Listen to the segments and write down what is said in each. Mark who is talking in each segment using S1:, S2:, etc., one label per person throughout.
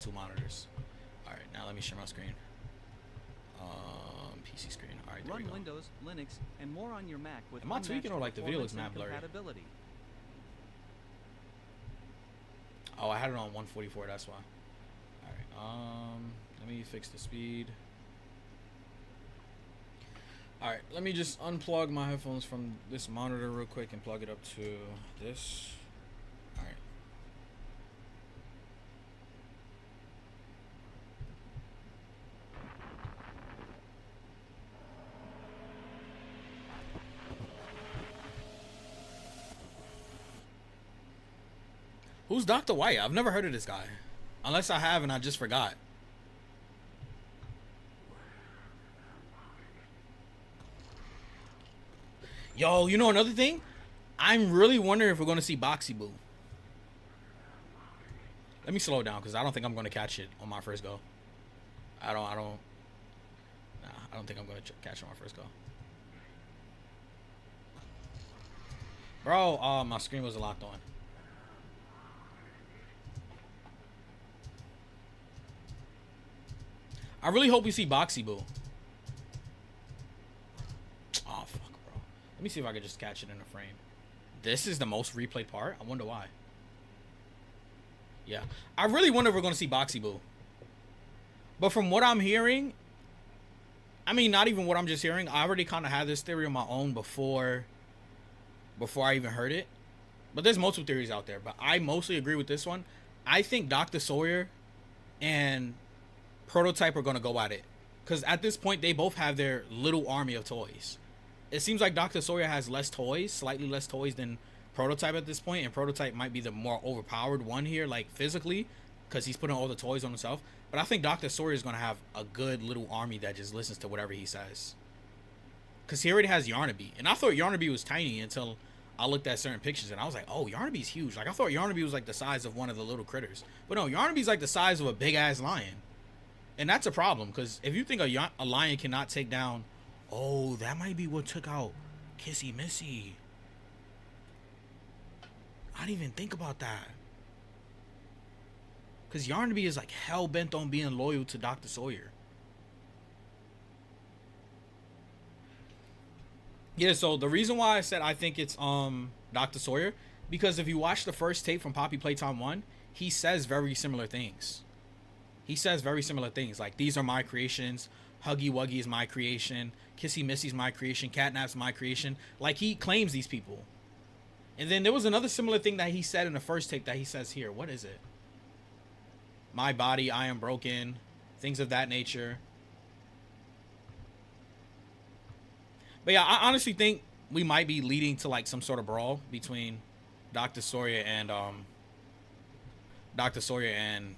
S1: 2 monitors. All right, now let me share my screen. PC screen. All right, there we
S2: Run
S1: go.
S2: Windows, Linux, and more on your Mac with
S1: Am I tweaking or like the video looks mad blurry?
S2: compatibility.
S1: Oh, I had it on 144. That's why. All right. Let me fix the speed. All right, let me just unplug my headphones from this monitor real quick and plug it up to this. All right. Who's Dr. White? I've never heard of this guy. Unless I have and I just forgot. Yo, you know another thing? I'm really wondering if we're going to see Boxy Boo. Let me slow down because I don't think I'm going to catch it on my first go. I don't think I'm going to catch it on my first go. Bro, my screen was locked on. I really hope we see Boxy Boo. Oh, fuck, bro. Let me see if I can just catch it in a frame. This is the most replayed part? I wonder why. Yeah. I really wonder if we're going to see Boxy Boo. But from what I'm hearing... I mean, not even what I'm just hearing. I already kind of had this theory on my own before I even heard it. But there's multiple theories out there. But I mostly agree with this one. I think Dr. Sawyer and Prototype are going to go at it. Because at this point, they both have their little army of toys. It seems like Dr. Sawyer has less toys, slightly less toys than Prototype at this point. And Prototype might be the more overpowered one here, like physically, because he's putting all the toys on himself. But I think Dr. Sawyer is going to have a good little army that just listens to whatever he says. Because he already has Yarnaby. And I thought Yarnaby was tiny until I looked at certain pictures. And I was like, oh, Yarnaby's huge. Like, I thought Yarnaby was like the size of one of the little critters. But no, Yarnaby's like the size of a big-ass lion. And that's a problem. Because if you think a lion cannot take down... Oh, that might be what took out Kissy Missy. I didn't even think about that. Because Yarnaby is like hell-bent on being loyal to Dr. Sawyer. Yeah, so the reason why I said I think it's Dr. Sawyer, because if you watch the first tape from Poppy Playtime 1, he says very similar things. He says very similar things. Like, these are my creations. Huggy Wuggy is my creation. Kissy Missy's my creation. Catnap's my creation. Like, he claims these people. And then there was another similar thing that he said in the first tape that he says here. What is it? My body, I am broken. Things of that nature. But yeah, I honestly think we might be leading to like some sort of brawl between Dr. Sawyer and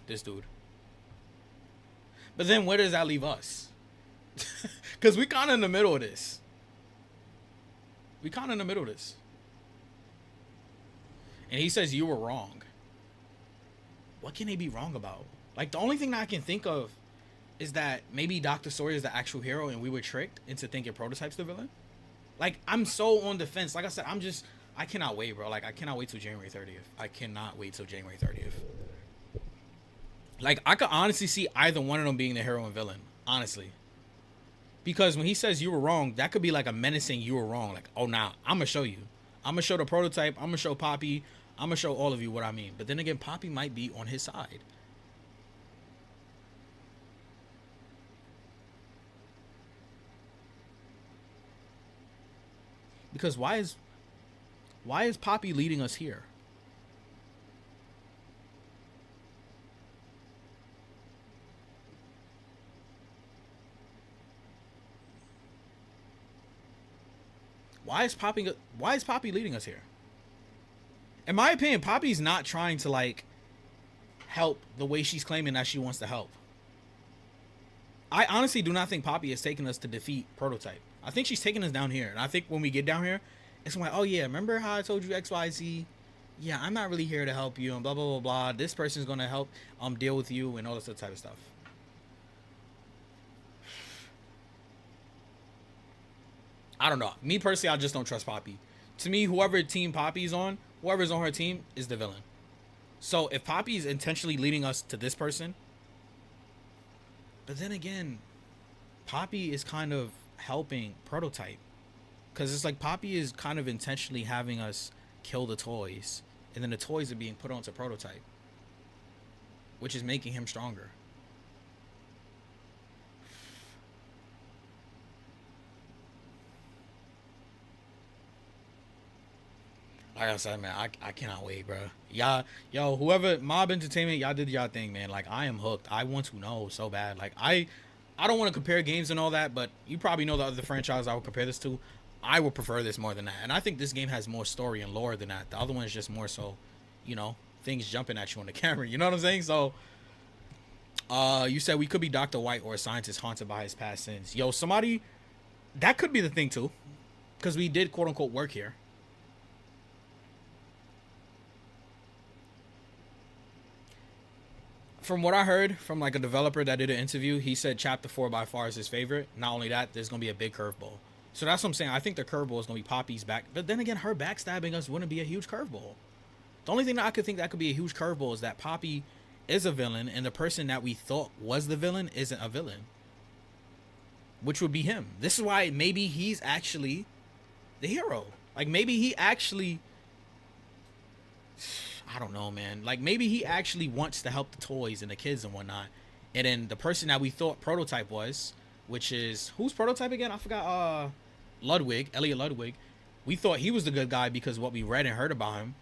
S1: this dude. But then where does that leave us? Because we kind of in the middle of this. And he says you were wrong. What can they be wrong about? Like, the only thing that I can think of is that maybe Dr. Sawyer is the actual hero and we were tricked into thinking Prototype's the villain. Like, I'm so on the fence. Like I said, I cannot wait, bro. Like, I cannot wait till January 30th. Like, I could honestly see either one of them being the hero and villain. Honestly. Because when he says you were wrong, that could be like a menacing you were wrong. Like, oh, nah, I'm going to show you. I'm going to show the Prototype. I'm going to show Poppy. I'm going to show all of you what I mean. But then again, Poppy might be on his side. Because why is Poppy leading us here? Why is Poppy leading us here? In my opinion, Poppy's not trying to like help the way she's claiming that she wants to help. I honestly do not think Poppy is taking us to defeat Prototype. I think she's taking us down here. And I think when we get down here, it's like, oh yeah, remember how I told you XYZ? Yeah, I'm not really here to help you and blah, blah, blah, blah. This person's going to help deal with you and all this type of stuff. I don't know. Me personally, I just don't trust Poppy. To me, whoever team Poppy's on, whoever's on her team is the villain. So if Poppy is intentionally leading us to this person, But then again, Poppy is kind of helping Prototype. Because it's like Poppy is kind of intentionally having us kill the toys. And then the toys are being put onto Prototype. Which is making him stronger. Like I said, man, I cannot wait, bro. Y'all, yo, whoever, Mob Entertainment, y'all did y'all thing, man. Like, I am hooked. I want to know so bad. Like, I don't want to compare games and all that, but you probably know the other franchise I would compare this to. I would prefer this more than that. And I think this game has more story and lore than that. The other one is just more so, you know, things jumping at you on the camera. You know what I'm saying? So, you said we could be Dr. White or a scientist haunted by his past sins. Yo, somebody, that could be the thing too. Because we did quote unquote work here. From what I heard from like a developer that did an interview, he said Chapter 4 by far is his favorite. Not only that, there's going to be a big curveball. So that's what I'm saying. I think the curveball is going to be Poppy's back. But then again, her backstabbing us wouldn't be a huge curveball. The only thing that I could think that could be a huge curveball is that Poppy is a villain and the person that we thought was the villain isn't a villain. Which would be him. This is why maybe he's actually the hero. Like maybe he actually... I don't know, man. Like, maybe he actually wants to help the toys and the kids and whatnot. And then the person that we thought Prototype was, which is... Who's Prototype again? I forgot. Ludwig. Elliot Ludwig. We thought he was the good guy because what we read and heard about him.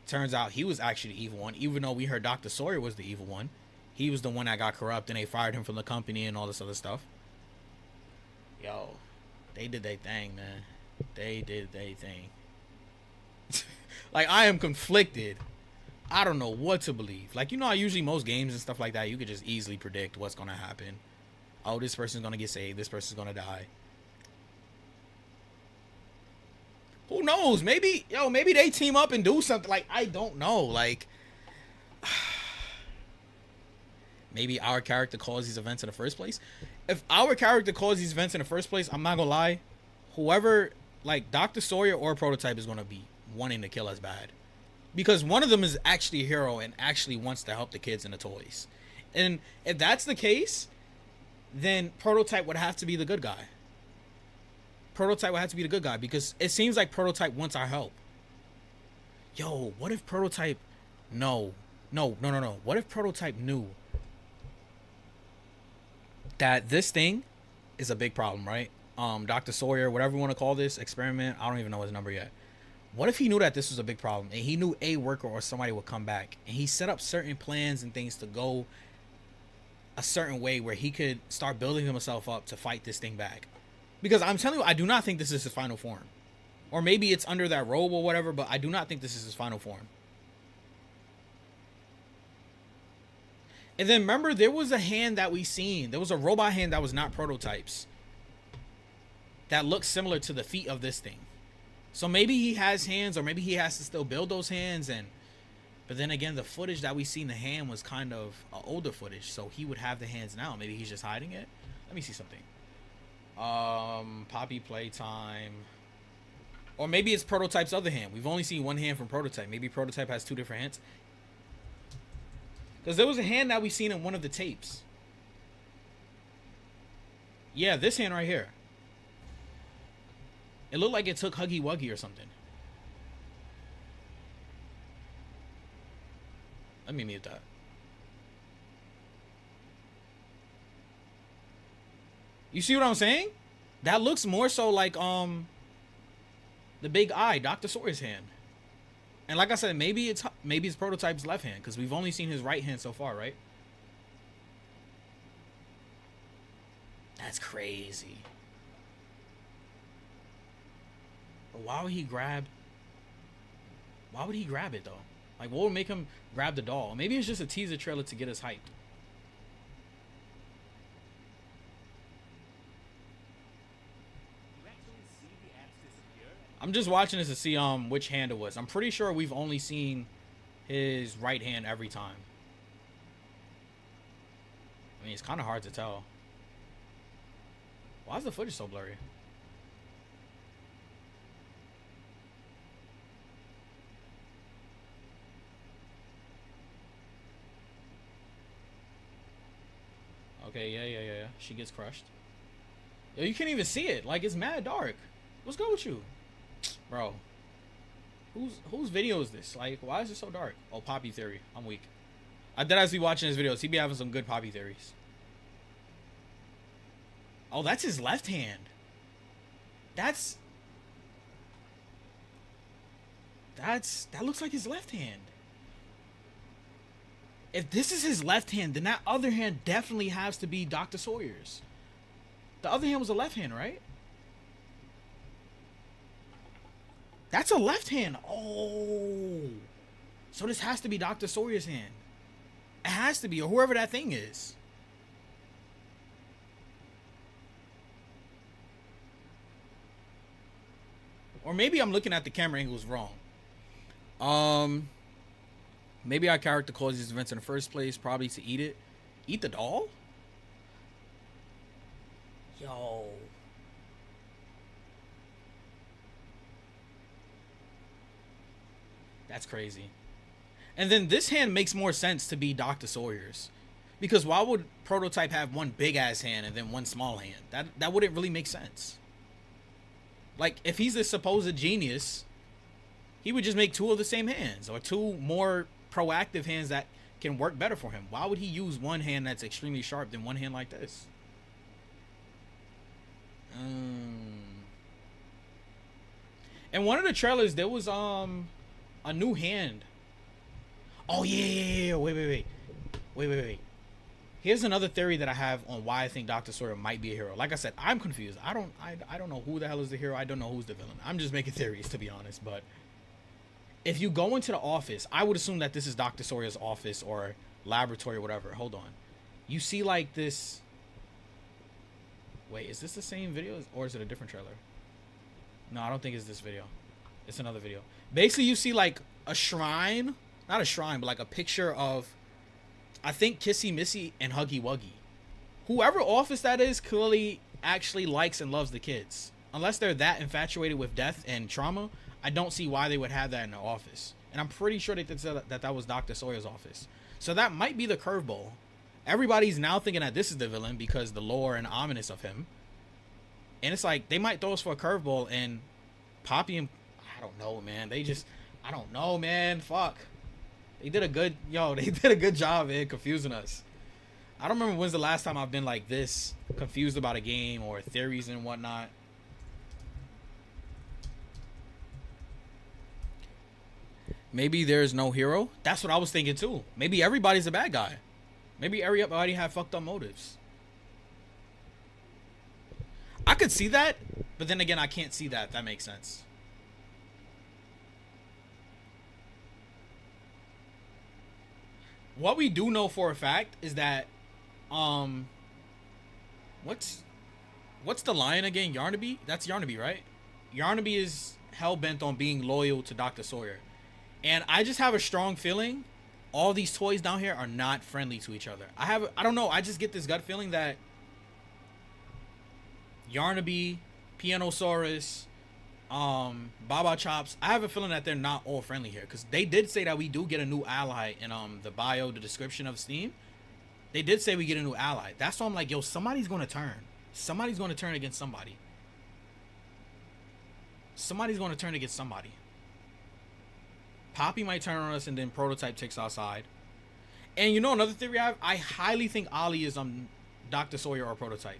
S1: Turns out he was actually the evil one. Even though we heard Dr. Sawyer was the evil one. He was the one that got corrupt and they fired him from the company and all this other stuff. Yo. They did their thing, man. They did their thing. Like, I am conflicted. I don't know what to believe. Like, you know how usually most games and stuff like that, you could just easily predict what's going to happen. Oh, this person's going to get saved. This person's going to die. Who knows? Maybe, yo, maybe they team up and do something. Like, I don't know. Like, maybe our character caused these events in the first place. If our character caused these events in the first place, I'm not going to lie. Whoever, like, Dr. Sawyer or Prototype is going to be wanting to kill us bad. Because one of them is actually a hero and actually wants to help the kids and the toys. And if that's the case, then Prototype would have to be the good guy. Prototype would have to be the good guy because it seems like Prototype wants our help. Yo, what if Prototype... No. What if Prototype knew that this thing is a big problem, right? Dr. Sawyer, whatever you want to call this experiment, I don't even know his number yet. What if he knew that this was a big problem and he knew a worker or somebody would come back and he set up certain plans and things to go a certain way where he could start building himself up to fight this thing back? Because I'm telling you, I do not think this is his final form. Or maybe it's under that robe or whatever, but I do not think this is his final form. And then remember, there was a hand that we seen. There was a robot hand that was not Prototype's. That looked similar to the feet of this thing. So maybe he has hands, or maybe he has to still build those hands. But then again, the footage that we seen the hand was kind of older footage. So he would have the hands now. Maybe he's just hiding it. Let me see something. Poppy Playtime. Or maybe it's Prototype's other hand. We've only seen one hand from Prototype. Maybe Prototype has two different hands. Because there was a hand that we seen in one of the tapes. Yeah, this hand right here. It looked like it took Huggy Wuggy or something. Let me mute that. You see what I'm saying? That looks more so like the big eye, Dr. Sawyer's hand. And like I said, maybe it's Prototype's left hand because we've only seen his right hand so far, right? That's crazy. But why would he grab it though? Like, what would make him grab the doll? Maybe it's just a teaser trailer to get us hyped. I'm just watching this to see which hand it was. I'm pretty sure we've only seen his right hand every time. I mean, it's kind of hard to tell. Why is the footage so blurry? Okay, yeah. She gets crushed. Yo, you can't even see it. Like, it's mad dark. What's good with you? Bro. Whose video is this? Like, why is it so dark? Oh, Poppy theory. I'm weak. I did actually watching his videos. He be having some good Poppy theories. Oh, that's his left hand. That looks like his left hand. If this is his left hand, then that other hand definitely has to be Dr. Sawyer's. The other hand was a left hand, right? That's a left hand. Oh. So this has to be Dr. Sawyer's hand. It has to be, or whoever that thing is. Or maybe I'm looking at the camera angles wrong. Maybe our character caused these events in the first place, probably to eat it. Eat the doll? Yo. That's crazy. And then this hand makes more sense to be Dr. Sawyer's. Because why would Prototype have one big ass hand and then one small hand? That wouldn't really make sense. Like, if he's the supposed genius, he would just make two of the same hands, or two more proactive hands that can work better for him. Why would he use one hand that's extremely sharp than one hand like this? In one of the trailers, there was a new hand. Oh yeah. Wait. Here's another theory that I have on why I think Dr. Sawyer might be a hero. Like I said, I'm confused. I don't know who the hell is the hero. I don't know who's the villain. I'm just making theories, to be honest. But if you go into the office, I would assume that this is Dr. Sawyer's office or laboratory or whatever. Hold on. You see like this. Wait, is this the same video or is it a different trailer? No, I don't think it's this video. It's another video. Basically, you see like a shrine. Not a shrine, but like a picture of, I think, Kissy Missy and Huggy Wuggy. Whoever office that is clearly actually likes and loves the kids. Unless they're that infatuated with death and trauma, I don't see why they would have that in the office. And I'm pretty sure they did say that was Dr. Sawyer's office. So that might be the curveball. Everybody's now thinking that this is the villain because the lore and ominous of him. And it's like, they might throw us for a curveball, and Poppy and, I don't know, man. I don't know, man. Fuck. They did a good job, man, confusing us. I don't remember when's the last time I've been like this, confused about a game or theories and whatnot. Maybe there's no hero. That's what I was thinking too. Maybe everybody's a bad guy. Maybe everybody have fucked up motives. I could see that, but then again, I can't see that. That makes sense. What we do know for a fact is that, what's the lion again? Yarnaby? That's Yarnaby, right? Yarnaby is hell-bent on being loyal to Dr. Sawyer. And I just have a strong feeling all these toys down here are not friendly to each other. I don't know, I just get this gut feeling that Yarnaby, Pianosaurus, Baba Chops, I have a feeling that they're not all friendly here, because they did say that we do get a new ally in the description of Steam. They did say we get a new ally. That's why I'm like, yo, somebody's gonna turn. Somebody's gonna turn against somebody. Somebody's gonna turn against somebody. Poppy might turn on us, and then Prototype takes our side. And you know another theory I highly think Ollie is Dr. Sawyer or Prototype.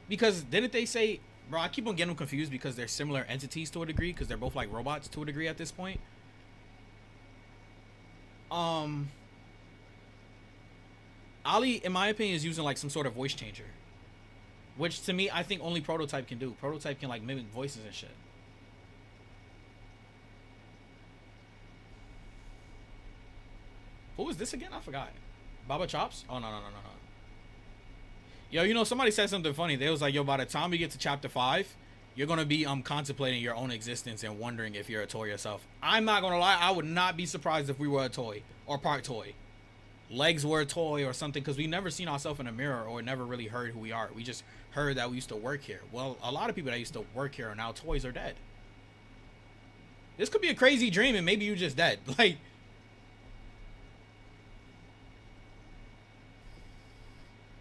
S1: Because didn't they say, bro, I keep on getting them confused because they're similar entities to a degree, because they're both like robots to a degree at this point. Ollie, in my opinion, is using like some sort of voice changer. Which to me, I think only Prototype can do. Prototype can like mimic voices and shit. Who is this again? I forgot. Baba Chops? Oh, no. Yo, you know, somebody said something funny. They was like, yo, by the time we get to chapter 5, you're going to be contemplating your own existence and wondering if you're a toy yourself. I'm not going to lie. I would not be surprised if we were a toy or part toy. Legs were a toy or something, because we never seen ourselves in a mirror or never really heard who we are. We just heard that we used to work here. Well, a lot of people that used to work here are now toys are dead. This could be a crazy dream and maybe you just dead. Like,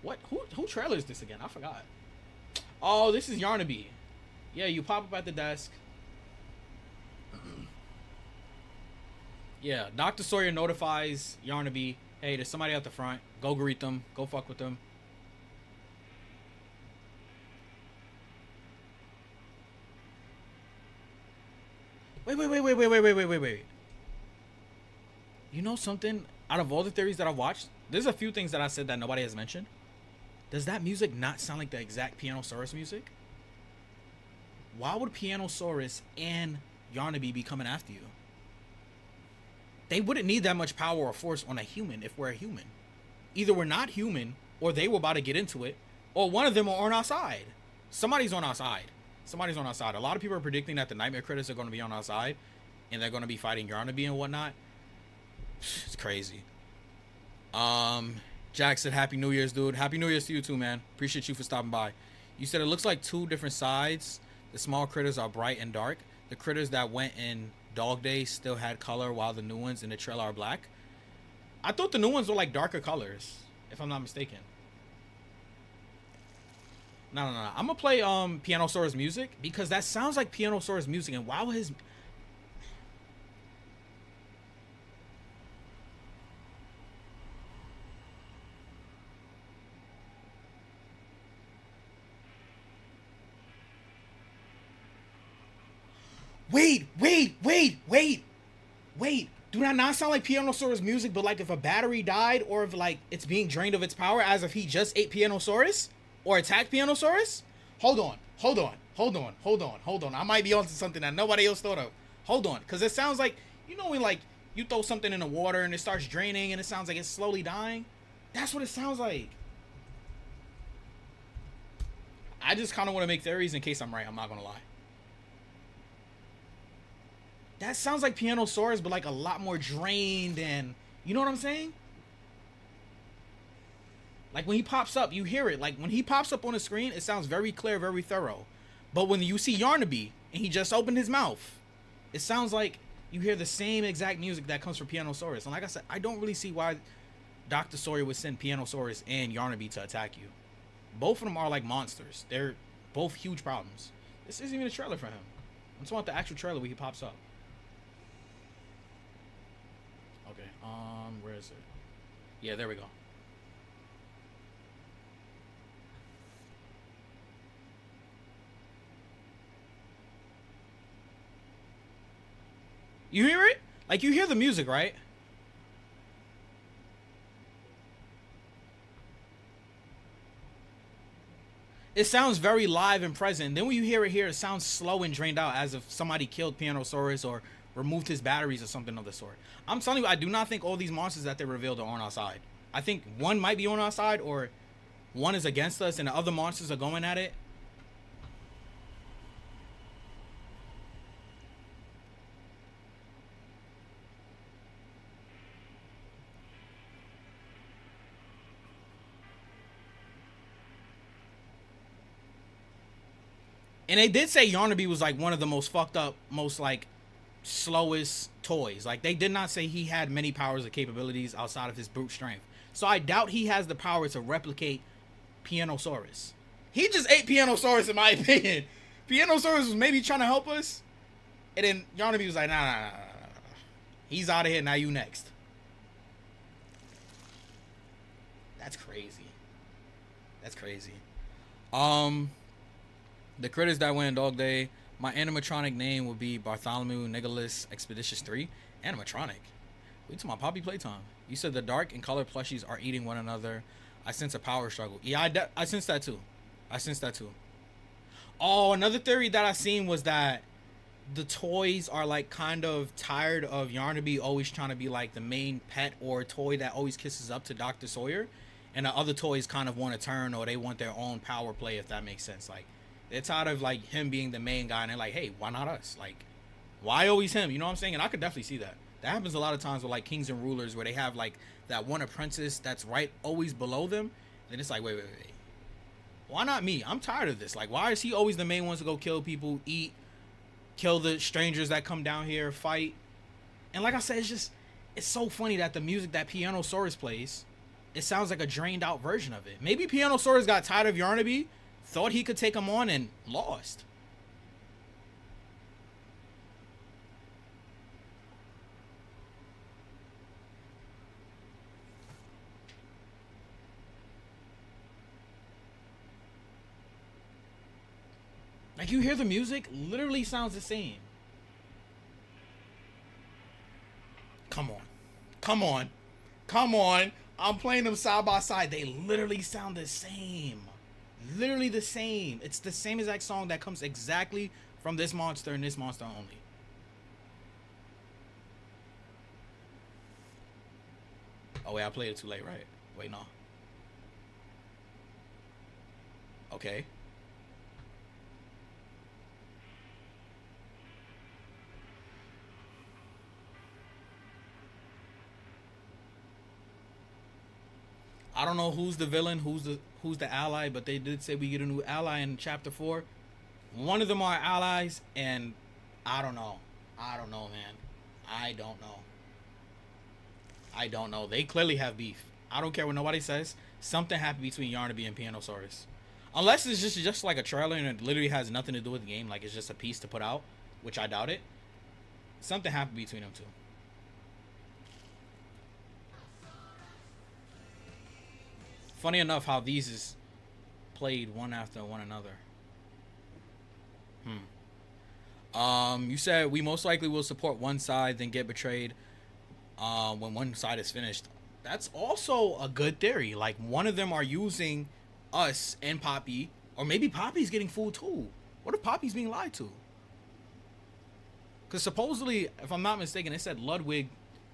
S1: What? Who trailer is this again? I forgot. Oh, this is Yarnaby. Yeah, you pop up at the desk. Yeah, Dr. Sawyer notifies Yarnaby, hey, there's somebody at the front. Go greet them. Go fuck with them. Wait. You know something? Out of all the theories that I've watched, there's a few things that I said that nobody has mentioned. Does that music not sound like the exact Pianosaurus music? Why would Pianosaurus and Yarnaby be coming after you? They wouldn't need that much power or force on a human if we're a human. Either we're not human, or they were about to get into it, or one of them are on our side. Somebody's on our side. Somebody's on our side. A lot of people are predicting that the Nightmare Critters are going to be on our side, and they're going to be fighting Yarnaby and whatnot. It's crazy. Jack said, Happy New Year's, dude. Happy New Year's to you too, man. Appreciate you for stopping by. You said it looks like two different sides. The small critters are bright and dark. The critters that went in Dog Day still had color, while the new ones in the trailer are black. I thought the new ones were like darker colors, if I'm not mistaken. No. I'm gonna play Pianosaurus music because that sounds like Pianosaurus music, and wow, his Wait. Do that not sound like Pianosaurus music, but like if a battery died, or if like it's being drained of its power, as if he just ate Pianosaurus or attacked Pianosaurus? Hold on. I might be onto something that nobody else thought of. Hold on, because it sounds like, you know, when like you throw something in the water and it starts draining and it sounds like it's slowly dying? That's what it sounds like. I just kind of want to make theories in case I'm right. I'm not gonna lie. That sounds like Pianosaurus, but like a lot more drained, and you know what I'm saying? Like when he pops up, you hear it. Like when he pops up on the screen, it sounds very clear, very thorough. But when you see Yarnaby and he just opened his mouth, it sounds like you hear the same exact music that comes from Pianosaurus. And like I said, I don't really see why Dr. Sawyer would send Pianosaurus and Yarnaby to attack you. Both of them are like monsters. They're both huge problems. This isn't even a trailer for him. I'm talking about the actual trailer where he pops up. Okay, where is it? Yeah, there we go. You hear it? Like, you hear the music, right? It sounds very live and present. And then when you hear it here, it sounds slow and drained out, as if somebody killed Pianosaurus or removed his batteries or something of the sort. I'm telling you, I do not think all these monsters that they revealed are on our side. I think one might be on our side, or one is against us and the other monsters are going at it. And they did say Yarnaby was like one of the most fucked up, most like slowest toys. Like, they did not say he had many powers or capabilities outside of his brute strength. So I doubt he has the power to replicate Pianosaurus. He just ate Pianosaurus, in my opinion. Pianosaurus was maybe trying to help us, and then Yarnaby was like, nah. He's out of here, now you next. That's crazy. The critters that went in Dog Day, my animatronic name would be Bartholomew Nicholas Expeditious 3. Animatronic? We talking about Poppy Playtime. You said the dark and color plushies are eating one another. I sense a power struggle. Yeah, I sense that too. Oh, another theory that I seen was that the toys are like kind of tired of Yarnaby always trying to be like the main pet or toy that always kisses up to Dr. Sawyer. And the other toys kind of want to turn, or they want their own power play, if that makes sense. Like, they're tired of like him being the main guy, and they're like, hey, why not us? Like, why always him? You know what I'm saying? And I could definitely see that. That happens a lot of times with like kings and rulers, where they have like that one apprentice that's right always below them. And it's like, wait. Why not me? I'm tired of this. Like, why is he always the main one to go kill people, eat, kill the strangers that come down here, fight? And like I said, it's so funny that the music that Pianosaurus plays it sounds like a drained out version of it. Maybe Pianosaurus got tired of Yarnaby, thought he could take him on, and lost. Like, you hear the music, literally sounds the same. Come on. Come on. Come on. I'm playing them side by side. They literally sound the same. Literally the same. It's the same exact song that comes exactly from this monster and this monster only. Oh, wait, I played it too late, right? Wait, no. Okay. I don't know who's the villain, who's the ally, but they did say we get a new ally in chapter 4. One of them are allies, and I don't know. I don't know, man. I don't know. I don't know. They clearly have beef. I don't care what nobody says. Something happened between Yarnaby and Pianosaurus. Unless it's just like a trailer and it literally has nothing to do with the game, like it's just a piece to put out, which I doubt it. Something happened between them two. Funny enough how these is played one after one another. You said we most likely will support one side, then get betrayed when one side is finished. That's also a good theory. Like, one of them are using us and Poppy, or maybe Poppy's getting fooled too. What if Poppy's being lied to? Because supposedly, if I'm not mistaken, it said Ludwig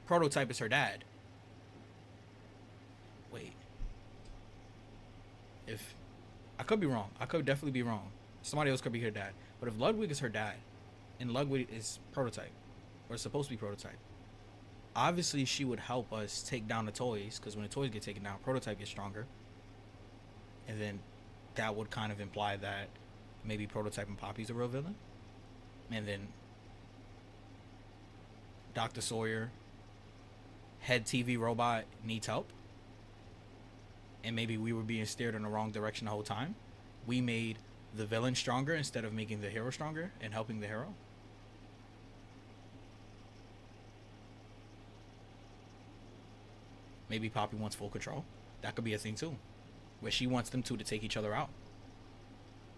S1: prototype is her dad. Wait. If I could be wrong, I could definitely be wrong. Somebody else could be her dad. But if Ludwig is her dad, and Ludwig is prototype, or is supposed to be prototype, obviously she would help us take down the toys, because when the toys get taken down, prototype gets stronger. And then that would kind of imply that maybe prototype and Poppy's a real villain. And then Dr. Sawyer, head TV robot, needs help. And maybe we were being steered in the wrong direction the whole time. We made the villain stronger instead of making the hero stronger and helping the hero. Maybe Poppy wants full control. That could be a thing too, where she wants them two to take each other out.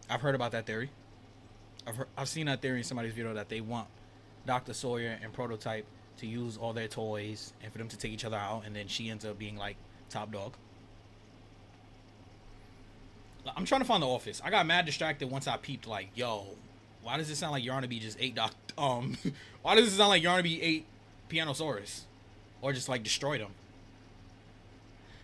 S1: I've heard about that theory. I've seen that theory in somebody's video that they want Dr. Sawyer and Prototype to use all their toys and for them to take each other out, and then she ends up being like top dog. I'm trying to find the office. I got mad distracted once I peeped, like, yo, why does it sound like Yarnaby just ate why does it sound like Yarnaby ate Pianosaurus? Or just like destroyed him?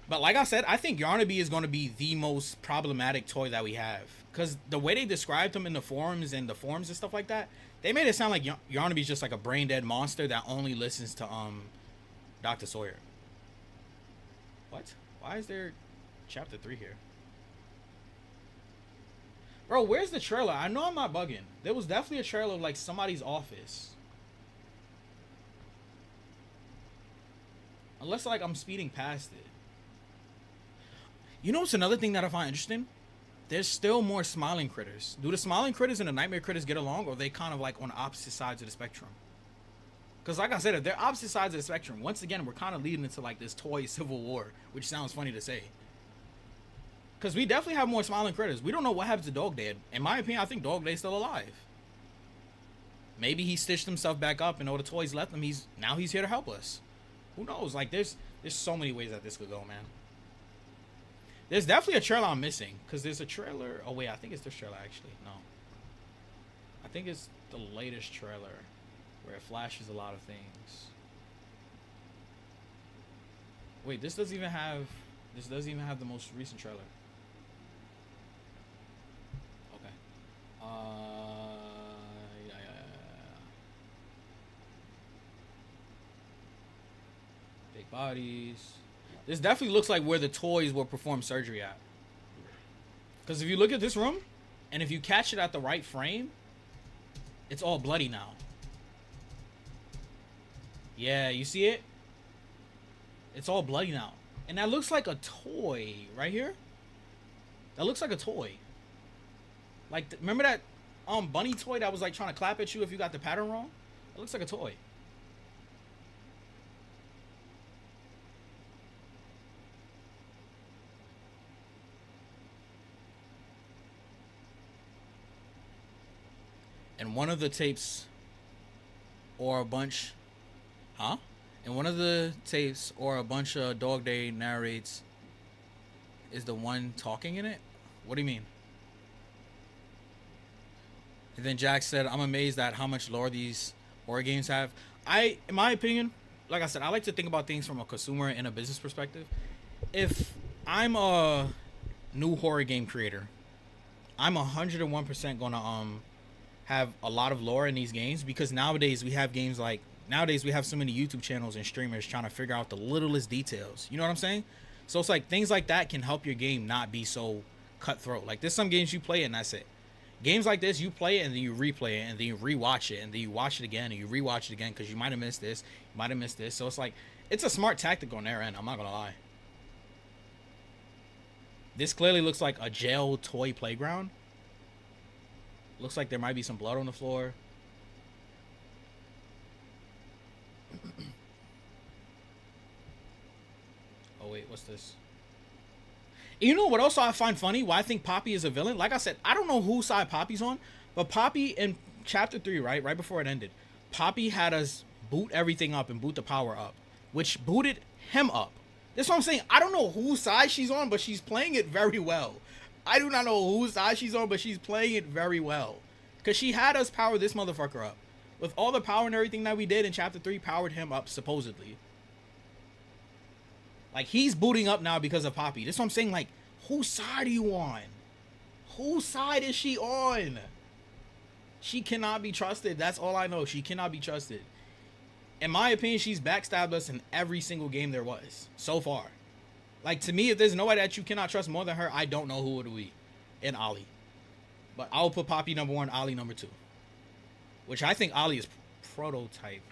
S1: But like I said, I think Yarnaby is going to be the most problematic toy that we have. Because the way they described him in the forums and stuff like that, they made it sound like Yarnaby's just like a brain dead monster that only listens to Dr. Sawyer. What? Why is there chapter 3 here? Bro, where's the trailer? I know I'm not bugging. There was definitely a trailer of like somebody's office. Unless like I'm speeding past it. You know what's another thing that I find interesting? There's still more smiling critters. Do the smiling critters and the nightmare critters get along, or are they kind of like on opposite sides of the spectrum? Because like I said, if they're opposite sides of the spectrum, once again, we're kind of leading into like this toy civil war, which sounds funny to say. Because we definitely have more smiling critters. We don't know what happened to Dog Day. In my opinion, I think Dog Day's still alive. Maybe he stitched himself back up and all the toys left him. Now he's here to help us. Who knows? Like, there's so many ways that this could go, man. There's definitely a trailer I'm missing. Because there's a trailer. Oh, wait. I think it's this trailer, actually. No. I think it's the latest trailer. Where it flashes a lot of things. Wait, this doesn't even have the most recent trailer. Okay. Yeah. Big bodies. This definitely looks like where the toys will perform surgery at. Because if you look at this room, and if you catch it at the right frame, it's all bloody now. Yeah, you see it? It's all bloody now. And that looks like a toy right here. That looks like a toy. Like, remember that bunny toy that was like trying to clap at you if you got the pattern wrong? It looks like a toy. And one of the tapes or a bunch, huh? And one of the tapes or a bunch of Dog Day narrates is the one talking in it? What do you mean? And then Jack said, I'm amazed at how much lore these horror games have. In my opinion, like I said, I like to think about things from a consumer and a business perspective. If I'm a new horror game creator, I'm 101% gonna have a lot of lore in these games, because nowadays we have so many YouTube channels and streamers trying to figure out the littlest details. You know what I'm saying? So it's like things like that can help your game not be so cutthroat. Like there's some games you play and that's it. Games like this, you play it and then you replay it and then you rewatch it and then you watch it again and you rewatch it again because you might have missed this, you might have missed this. So it's like, it's a smart tactic on their end. I'm not gonna lie. This clearly looks like a jail toy playground. Looks like there might be some blood on the floor. Oh wait, what's this? You know what else I find funny? Why I think Poppy is a villain? Like I said, I don't know whose side Poppy's on, but Poppy in chapter 3, right before it ended, Poppy had us boot everything up and boot the power up, which booted him up. That's what I'm saying. I don't know whose side she's on, but she's playing it very well. I do not know whose side she's on, but she's playing it very well. Because she had us power this motherfucker up. With all the power and everything that we did in chapter 3, powered him up, supposedly. Like, he's booting up now because of Poppy. That's what I'm saying. Like, whose side are you on? Whose side is she on? She cannot be trusted. That's all I know. She cannot be trusted. In my opinion, she's backstabbed us in every single game there was so far. Like, to me, if there's nobody that you cannot trust more than her, I don't know who it would be. And Ollie. But I'll put Poppy number 1, Ollie number 2. Which I think Ollie is prototype.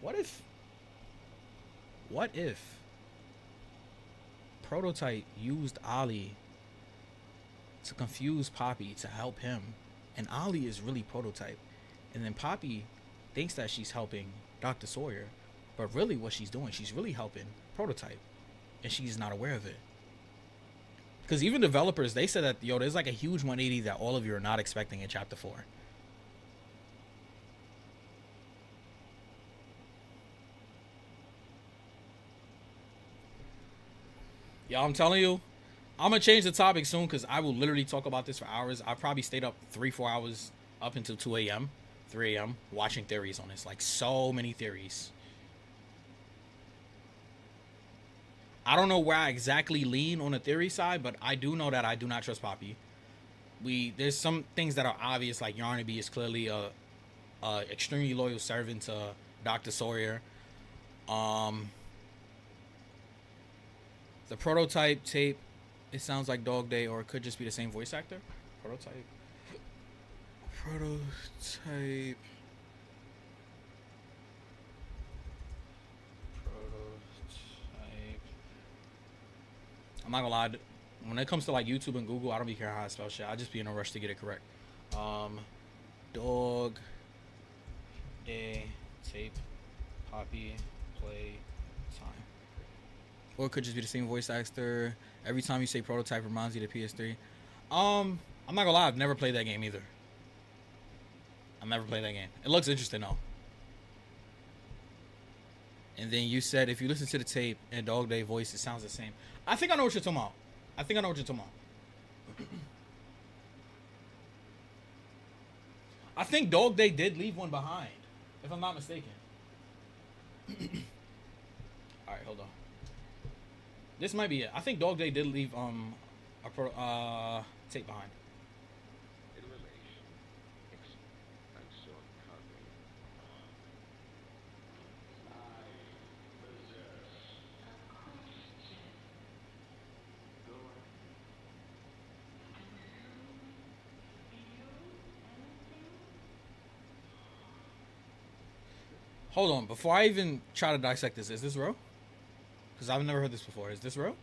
S1: What if Prototype used Ollie to confuse Poppy to help him, and Ollie is really Prototype, and then Poppy thinks that she's helping Dr. Sawyer, but really what she's doing, she's really helping Prototype, and she's not aware of it. Because even developers, they said that, yo, there's like a huge 180 that all of you are not expecting in chapter 4. Y'all, I'm telling you, I'm going to change the topic soon because I will literally talk about this for hours. I probably stayed up 3-4 hours up until 2 a.m., 3 a.m. watching theories on this. Like, so many theories. I don't know where I exactly lean on the theory side, but I do know that I do not trust Poppy. There's some things that are obvious, like Yarnaby is clearly a extremely loyal servant to Dr. Sawyer. The Prototype tape, it sounds like Dog Day, or it could just be the same voice actor. Prototype. I'm not gonna lie, when it comes to like YouTube and Google, I don't be caring how I spell shit. I just be in a rush to get it correct. Dog Day tape, Poppy Playtime. Or it could just be the same voice actor. Every time you say Prototype reminds you of the PS3. I'm not gonna lie, I've never played that game either. I've never played that game. It looks interesting though. And then you said if you listen to the tape and Dog Day voice, it sounds the same. I think I know what you're talking about. I think Dog Day did leave one behind, if I'm not mistaken. Alright, hold on. This might be it. I think Dog Day did leave a tape behind. Hold on, before I even try to dissect this, is this real? Because I've never heard this before. Is this real?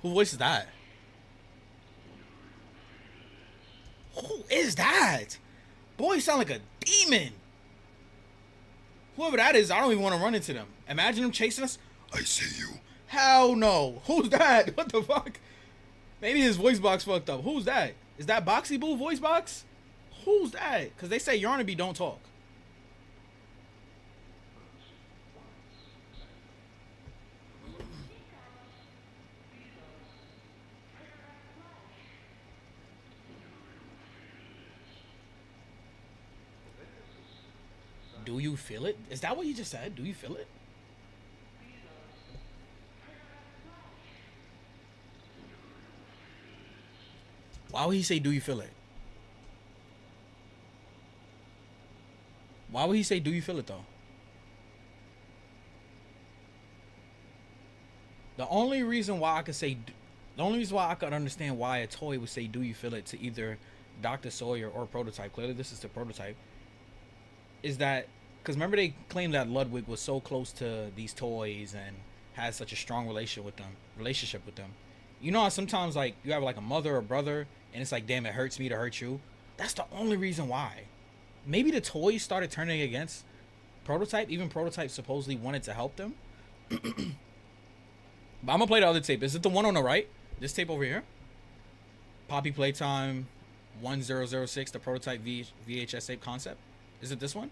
S1: Who voices that? Who is that? Boy, you sound like a demon. Whoever that is, I don't even want to run into them. Imagine them chasing us. I see you. Hell no. Who's that? What the fuck? Maybe his voice box fucked up. Who's that? Is that Boxy Boo voice box? Who's that? Because they say Yarnaby don't talk. Do you feel it? Is that what you just said? Do you feel it? Why would he say, do you feel it? Why would he say, do you feel it, though? The only reason why I could say, the only reason why I could understand why a toy would say, do you feel it, to either Dr. Sawyer or Prototype, clearly this is the Prototype, is that, because remember they claimed that Ludwig was so close to these toys and had such a strong relationship with them. You know how sometimes, like, you have like a mother or brother and it's like, damn, it hurts me to hurt you. That's the only reason why. Maybe the toys started turning against Prototype. Even Prototype supposedly wanted to help them. But I'm gonna play the other tape. Is it the one on the right? This tape over here? Poppy Playtime 1006, the Prototype VHS tape concept. Is it this one?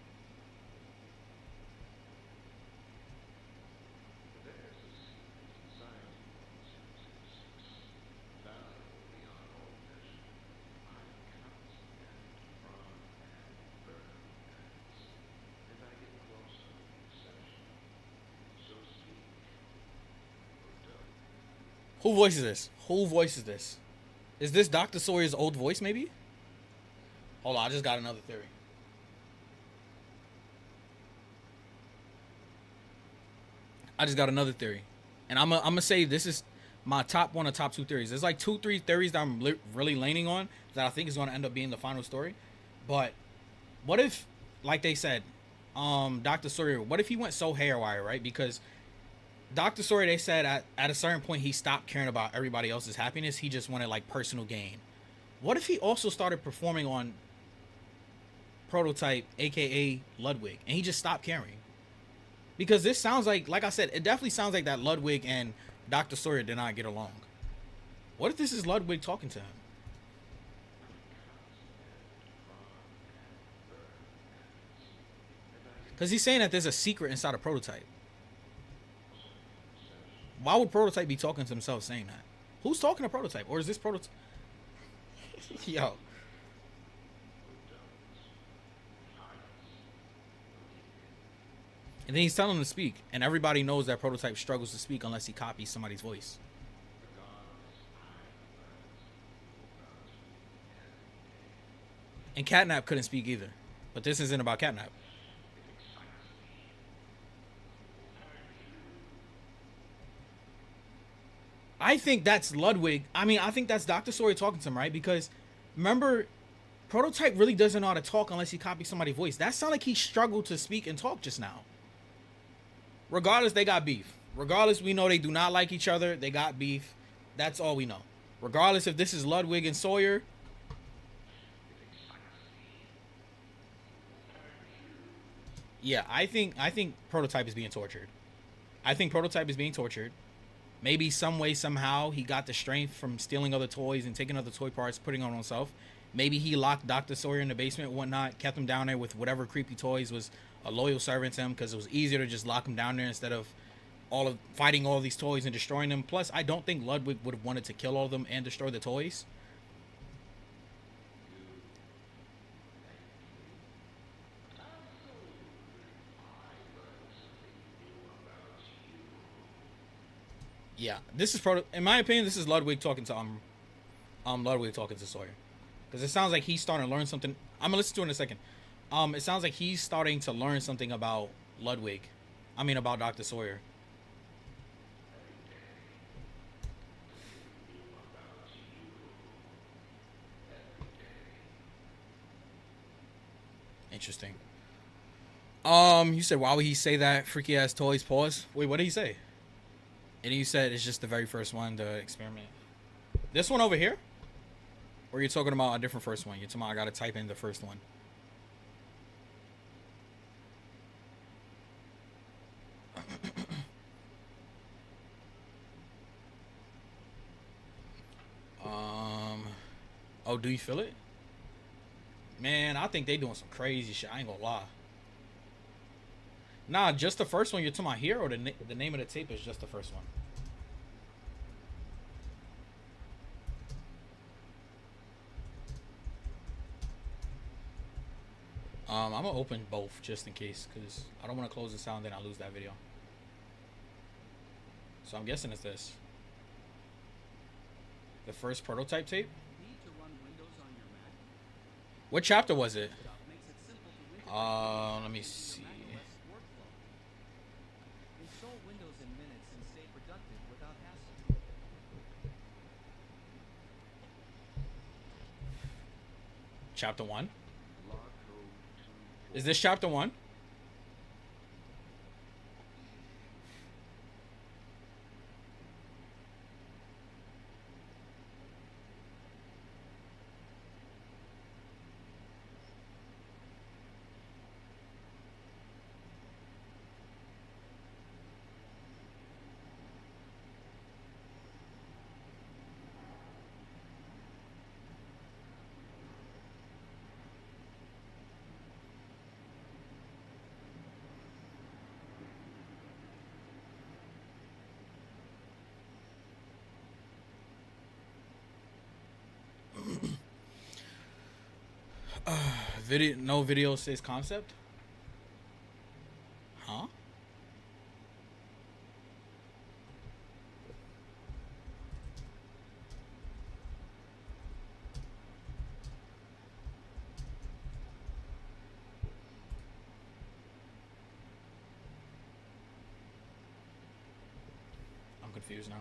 S1: Who voices this? Who voices this? Is this Dr. Sawyer's old voice, maybe? Hold on, I just got another theory. And I'm gonna say this is my top one or top two theories. There's like 2-3 theories that I'm really leaning on that I think is going to end up being the final story. But what if, like they said, Dr. Sawyer, what if he went so haywire, right? Because Dr. Sawyer, they said at a certain point he stopped caring about everybody else's happiness. He just wanted like personal gain. What if he also started performing on Prototype, aka Ludwig, and he just stopped caring? Because this sounds like I said, it definitely sounds like that Ludwig and Dr. Sawyer did not get along. What if this is Ludwig talking to him? Because he's saying that there's a secret inside of Prototype. Why would Prototype be talking to himself saying that? Who's talking to Prototype? Or is this Prototype? Yo. And then he's telling him to speak. And everybody knows that Prototype struggles to speak unless he copies somebody's voice. And Catnap couldn't speak either. But this isn't about Catnap. I think that's Ludwig. I mean, I think that's Dr. Sawyer talking to him, right? Because remember, Prototype really doesn't know how to talk unless he copies somebody's voice. That sounded like he struggled to speak and talk just now. Regardless, they got beef. Regardless, we know they do not like each other. They got beef. That's all we know. Regardless if this is Ludwig and Sawyer. Yeah, I think Prototype is being tortured. I think Prototype is being tortured. Maybe some way, somehow, he got the strength from stealing other toys and taking other toy parts, putting on himself. Maybe he locked Dr. Sawyer in the basement and whatnot, kept him down there with whatever creepy toys, was a loyal servant to him because it was easier to just lock him down there instead of fighting all these toys and destroying them. Plus, I don't think Ludwig would have wanted to kill all of them and destroy the toys. Yeah, this is in my opinion, this is Ludwig talking to Ludwig talking to Sawyer, because it sounds like he's starting to learn something. I'm gonna listen to it in a second. It sounds like he's starting to learn something about Ludwig. I mean, about Dr. Sawyer. Interesting. You said, why would he say that? Freaky ass toys. Pause. Wait, what did he say? And you said it's just the very first one, the experiment. This one over here? Or you're talking about a different first one? You're talking about I gotta type in the first one. Oh, do you feel it? Man, I think they doing some crazy shit. I ain't gonna lie. Nah, just the first one you're talking about here, or the name of the tape is just the first one? I'm gonna open both just in case, because I don't want to close the sound, then I lose that video. So I'm guessing it's this. The first prototype tape? What chapter was it? Let me see. Chapter 1? Is this chapter 1? No video says concept? Huh? I'm confused now.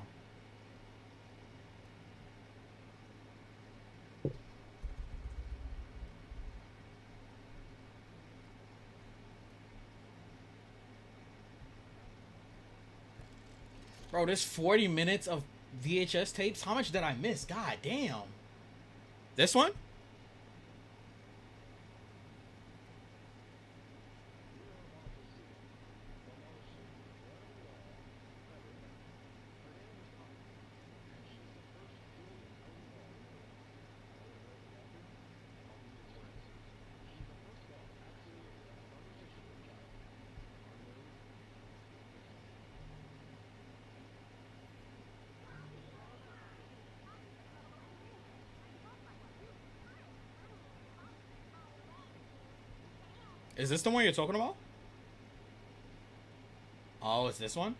S1: Bro, there's 40 minutes of VHS tapes? How much did I miss? God damn. This one? Is this the one you're talking about? Oh, it's this one?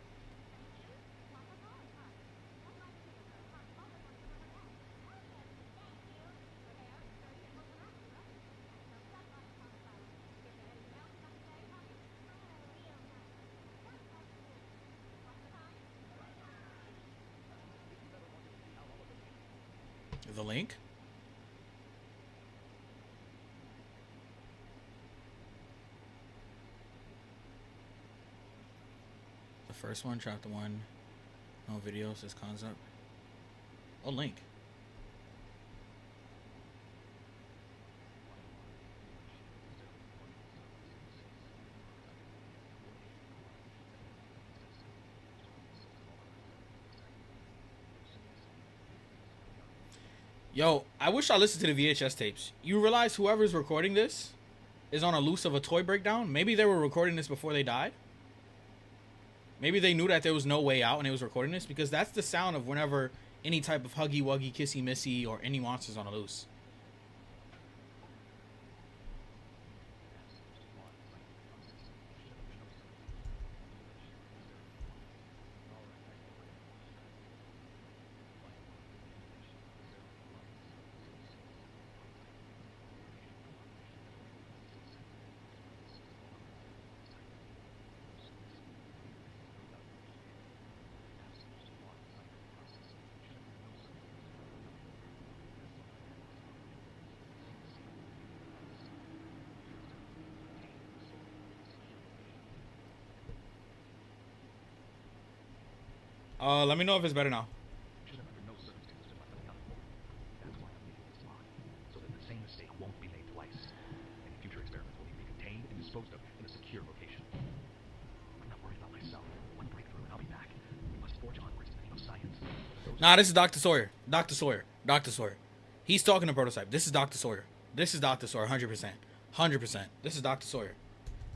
S1: The link? The first one, chapter 1. No video says concept. Oh, link. Yo, I wish I listened to the VHS tapes. You realize whoever's recording this is on a loose of a toy breakdown? Maybe they were recording this before they died? Maybe they knew that there was no way out and they was recording this, because that's the sound of whenever any type of huggy wuggy, kissy missy, or any monsters on a loose. Let me know if it's better now.
S3: Should have under no circumstances been left unaccounted for. That's why I'm making this log, so that the same mistake won't be made twice. Any future experiments will need to be contained and disposed of in a secure location. I'm not worried about myself. One breakthrough and I'll be back. We must forge onwards in the name of science.
S1: Nah, this is Dr. Sawyer. Dr. Sawyer. Dr. Sawyer. He's talking to Prototype. This is Dr. Sawyer. This is Dr. Sawyer, 100%. 100%. This is Dr. Sawyer.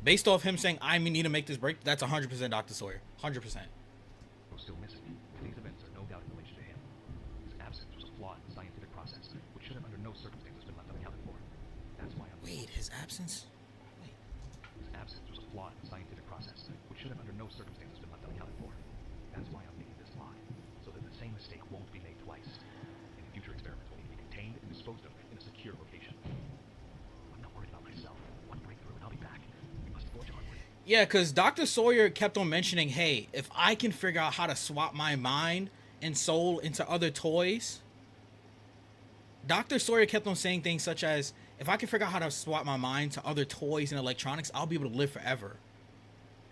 S1: Based off him saying, I need to make this break, that's 100% Dr. Sawyer. 100%.
S3: Still missing. These events are no doubt in relation to him. His absence was a flaw in the scientific process, which should have under no circumstances been left unaccounted for. That's why I'm...
S1: Wait, his absence? Wait.
S3: His absence was a flaw in the scientific process, which should have under no circumstances been left unaccounted for. That's why I'm making this log, so that the same mistake won't be made twice. Any future experiments will need to be contained and disposed of in a secure location. I'm not worried about myself. One breakthrough and I'll be back. We must forge onward.
S1: Yeah, because Dr. Sawyer kept on mentioning, hey, if I can figure out how to swap my mind and soul into other toys. Dr. Sawyer kept on saying things such as, if I can figure out how to swap my mind to other toys and electronics, I'll be able to live forever.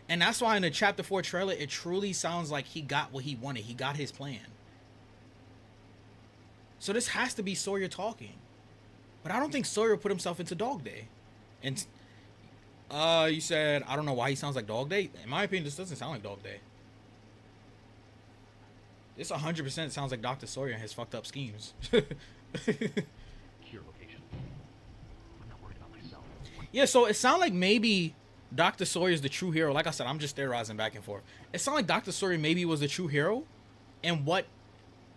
S1: And that's why in the Chapter 4 trailer, it truly sounds like he got what he wanted. He got his plan. So this has to be Sawyer talking. But I don't think Sawyer put himself into Dog Day. And you said, I don't know why he sounds like Dog Day. In my opinion, this doesn't sound like Dog Day. This 100% sounds like Dr. Sawyer and his fucked up schemes.
S3: Secure location. I'm not worried about myself.
S1: Yeah, so it sounds like maybe Dr. Sawyer's the true hero. Like I said, I'm just theorizing back and forth. It sounds like Dr. Sawyer maybe was the true hero. And what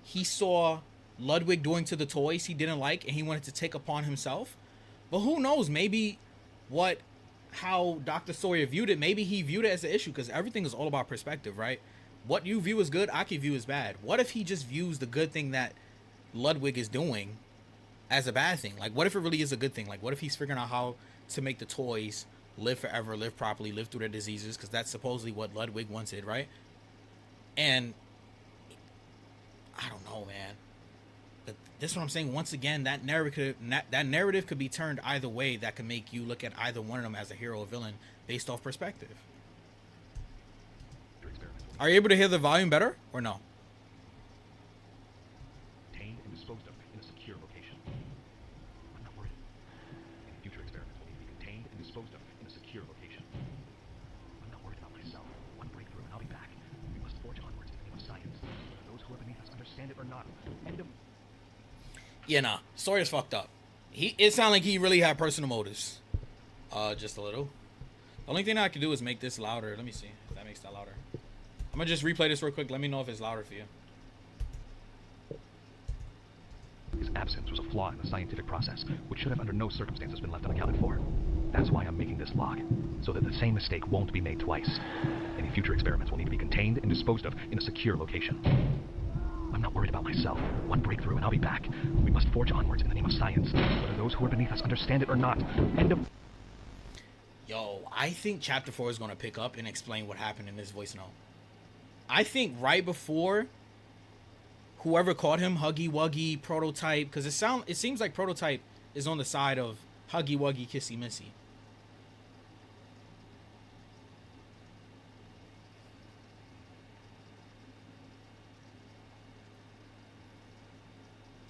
S1: he saw Ludwig doing to the toys he didn't like, and he wanted to take upon himself. But who knows? Maybe how Dr. Sawyer viewed it, maybe he viewed it as an issue, because everything is all about perspective, right? What you view as good, I can view as bad. What if he just views the good thing that Ludwig is doing as a bad thing? Like, what if it really is a good thing? Like, what if he's figuring out how to make the toys live forever, live properly, live through their diseases, because that's supposedly what Ludwig wanted, right? And I don't know, man. But this is what I'm saying. Once again, that narrative could be turned either way. That could make you look at either one of them as a hero or villain based off perspective. Are you able to hear the volume better or no?
S3: Contained and disposed of in a secure location. I'm not worried. Any future experiments will need to be contained and disposed of in a secure location. I'm not worried about myself. One breakthrough and I'll be back. We must forge onwards in the name of science, whether those who are beneath us understand it or not. End of...
S1: Yeah, nah. Sawyer's fucked up. It sounded like he really had personal motives. Just a little. The only thing I can do is make this louder. Let me see if that makes that louder. I'm gonna just replay this real quick. Let me know if it's louder for you.
S3: His absence was a flaw in the scientific process, which should have under no circumstances been left unaccounted for. That's why I'm making this log, so that the same mistake won't be made twice. Any future experiments will need to be contained and disposed of in a secure location. I'm not worried about myself. One breakthrough and I'll be back. We must forge onwards in the name of science, whether those who are beneath us understand it or not. End of...
S1: Yo, I think Chapter 4 is gonna pick up and explain what happened in this voice note. I think right before whoever called him Huggy Wuggy Prototype, because it seems like Prototype is on the side of Huggy Wuggy Kissy Missy.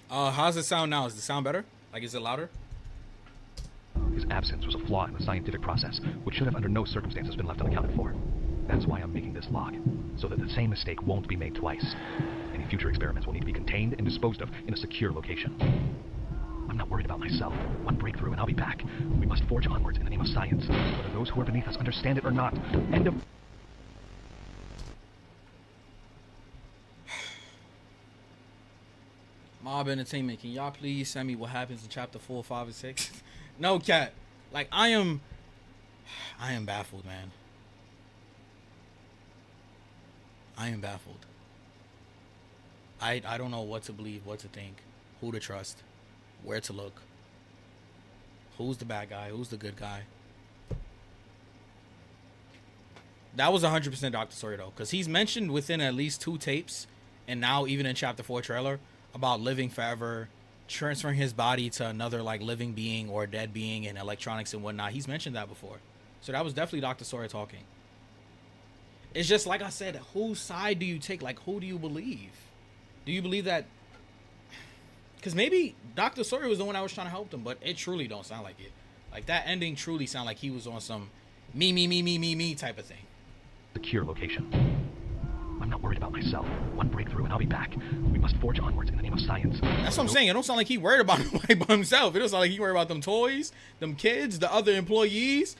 S1: How's it sound now? Is the sound better? Like, is it louder?
S3: His absence was a flaw in the scientific process, which should have under no circumstances been left unaccounted for. That's why I'm making this log, so that the same mistake won't be made twice. Any future experiments will need to be contained and disposed of in a secure location. I'm not worried about myself. One breakthrough and I'll be back. We must forge onwards in the name of science, whether those who are beneath us understand it or not. End of...
S1: Mob Entertainment, can y'all please send me what happens in Chapter 4, 5, and 6? No, cat. Like, I am baffled, man. I am baffled. I don't know what to believe, what to think, who to trust, where to look. Who's the bad guy? Who's the good guy? That was 100% Dr. Sawyer, though, because he's mentioned within at least 2 tapes, and now even in Chapter 4 trailer, about living forever, transferring his body to another, like, living being or dead being and electronics and whatnot. He's mentioned that before. So that was definitely Dr. Sawyer talking. It's just like I said, whose side do you take? Like, who do you believe? Do you believe that? Because maybe Dr. Sawyer was the one that was trying to help them, but it truly don't sound like it. Like, that ending truly sounded like he was on some me type of thing.
S3: Secure location. I'm not worried about myself. One breakthrough and I'll be back. We must forge onwards in the name of science.
S1: That's what I'm saying. It don't sound like he worried about nobody but himself. It don't sound like he worried about them toys, them kids, the other employees,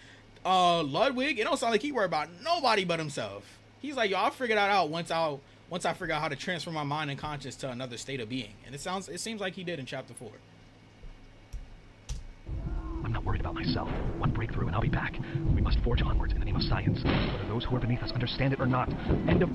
S1: Ludwig. It don't sound like he worried about nobody but himself. He's like, yo, I'll figure that out once I figure out how to transfer my mind and conscience to another state of being. And it seems like he did in chapter 4.
S3: I'm not worried about myself. One breakthrough and I'll be back. We must forge onwards in the name of science, whether those who are beneath us understand it or not. End of...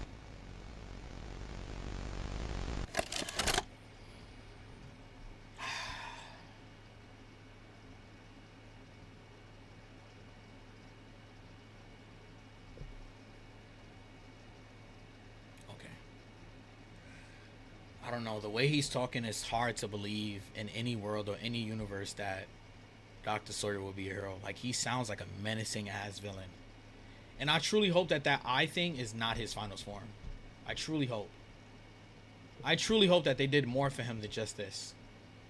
S1: I don't know. The way he's talking is hard to believe in any world or any universe that Dr. Sawyer will be a hero. Like, he sounds like a menacing ass villain. And I truly hope that eye thing is not his final form. I truly hope. I truly hope that they did more for him than just this.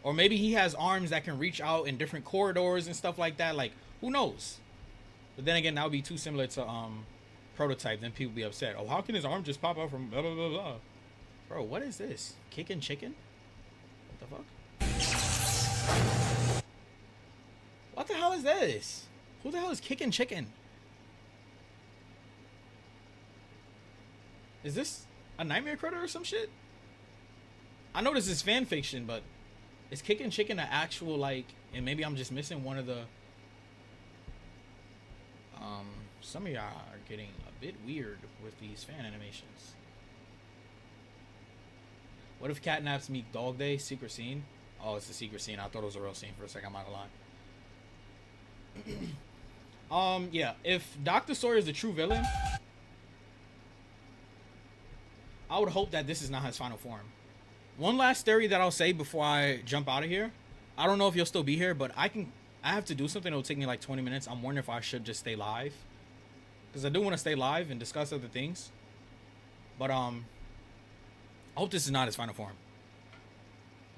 S1: Or maybe he has arms that can reach out in different corridors and stuff like that. Like, who knows? But then again, that would be too similar to Prototype. Then people be upset. Oh, how can his arm just pop out from blah, blah, blah, blah? Bro, what is this? Kicking chicken? What the fuck? What the hell is this? Who the hell is kicking chicken? Is this a Nightmare Critter or some shit? I know this is fan fiction, but is kicking chicken an actual, like, and maybe I'm just missing one of the some of y'all are getting a bit weird with these fan animations. What if Catnaps meet Dog Day? Secret scene? Oh, it's a secret scene. I thought it was a real scene for a second. I'm not gonna lie. Yeah. If Dr. Sawyer is the true villain, I would hope that this is not his final form. One last theory that I'll say before I jump out of here. I don't know if you'll still be here, but I have to do something. It'll take me like 20 minutes. I'm wondering if I should just stay live, because I do want to stay live and discuss other things. But I hope this is not his final form.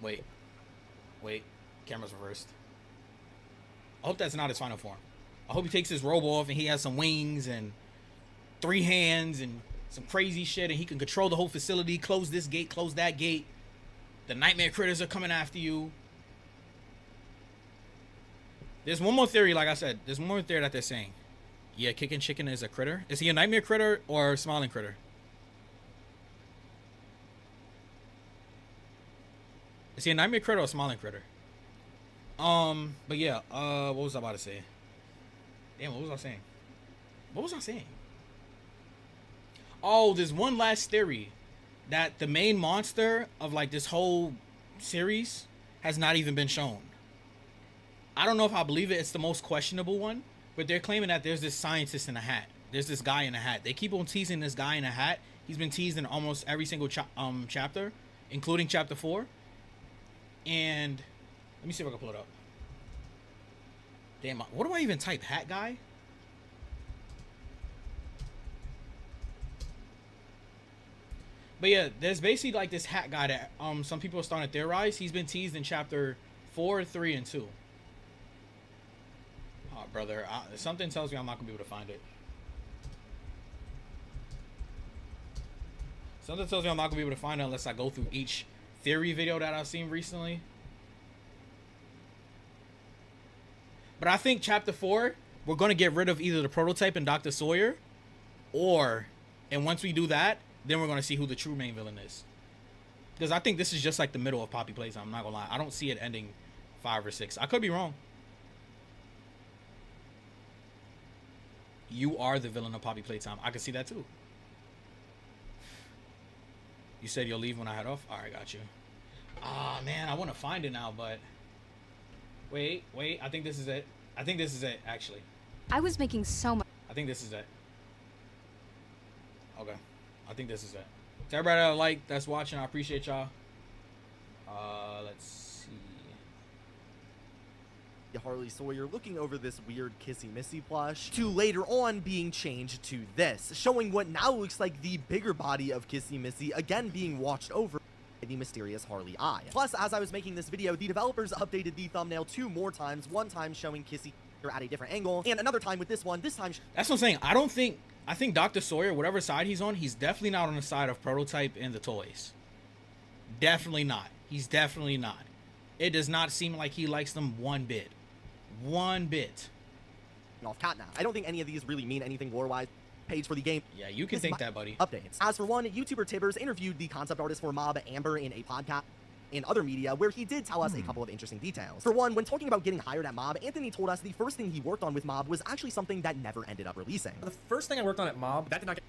S1: Wait. Camera's reversed. I hope that's not his final form. I hope he takes his robe off and he has some wings and 3 hands and some crazy shit, and he can control the whole facility. Close this gate, close that gate. The Nightmare Critters are coming after you. There's one more theory, like I said. There's one more theory that they're saying. Yeah, kicking chicken is a critter. Is he a Nightmare Critter or a Smiling Critter? Is he a Nightmare Critter or a Smiling Critter? But yeah, what was I about to say? Damn, what was I saying? What was I saying? Oh, there's one last theory that the main monster of like this whole series has not even been shown. I don't know if I believe it. It's the most questionable one, but they're claiming that there's this scientist in a hat. There's this guy in a hat. They keep on teasing this guy in a hat. He's been teased in almost every single chapter, including chapter 4. And let me see if I can pull it up. Damn, what do I even type? Hat guy? But yeah, there's basically like this hat guy that some people are starting to theorize. He's been teased in chapter 4, 3, and 2. Oh, brother, something tells me I'm not gonna be able to find it. Something tells me I'm not gonna be able to find it unless I go through each theory video that I've seen recently. But I think chapter 4, we're gonna get rid of either the Prototype and Dr. Sawyer, and once we do that, then we're gonna see who the true main villain is. Because I think this is just like the middle of Poppy Playtime. I'm not gonna lie. I don't see it ending 5 or 6. I could be wrong. You are the villain of Poppy Playtime. I can see that too. You said you'll leave when I head off? Alright, got you. Ah, man, I want to find it now, but... Wait. I think this is it. I think this is it, actually.
S4: I was making so much...
S1: I think this is it. Okay. I think this is it. To everybody that's watching, I appreciate y'all. Let's see.
S5: Harley Sawyer looking over this weird Kissy Missy plush, to later on being changed to this, showing what now looks like the bigger body of Kissy Missy again being watched over by the mysterious Harley Eye. Plus, as I was making this video, the developers updated the thumbnail 2 more times, one time showing Kissy at a different angle, and another time with this one, this time...
S1: That's what I'm saying. I think Dr. Sawyer, whatever side he's on, he's definitely not on the side of Prototype and the toys. Definitely not. He's definitely not. It does not seem like he likes them one bit. One bit.
S5: Off Catnap. I don't think any of these really mean anything lore-wise. Page for the game.
S1: Yeah, you can think that, buddy.
S5: Updates. As for one, YouTuber Tibbers interviewed the concept artist for Mob, Amber, in a podcast in other media, where he did tell us a couple of interesting details. For one, when talking about getting hired at Mob, Anthony told us the first thing he worked on with Mob was actually something that never ended up releasing.
S6: The first thing I worked on at Mob, that did not get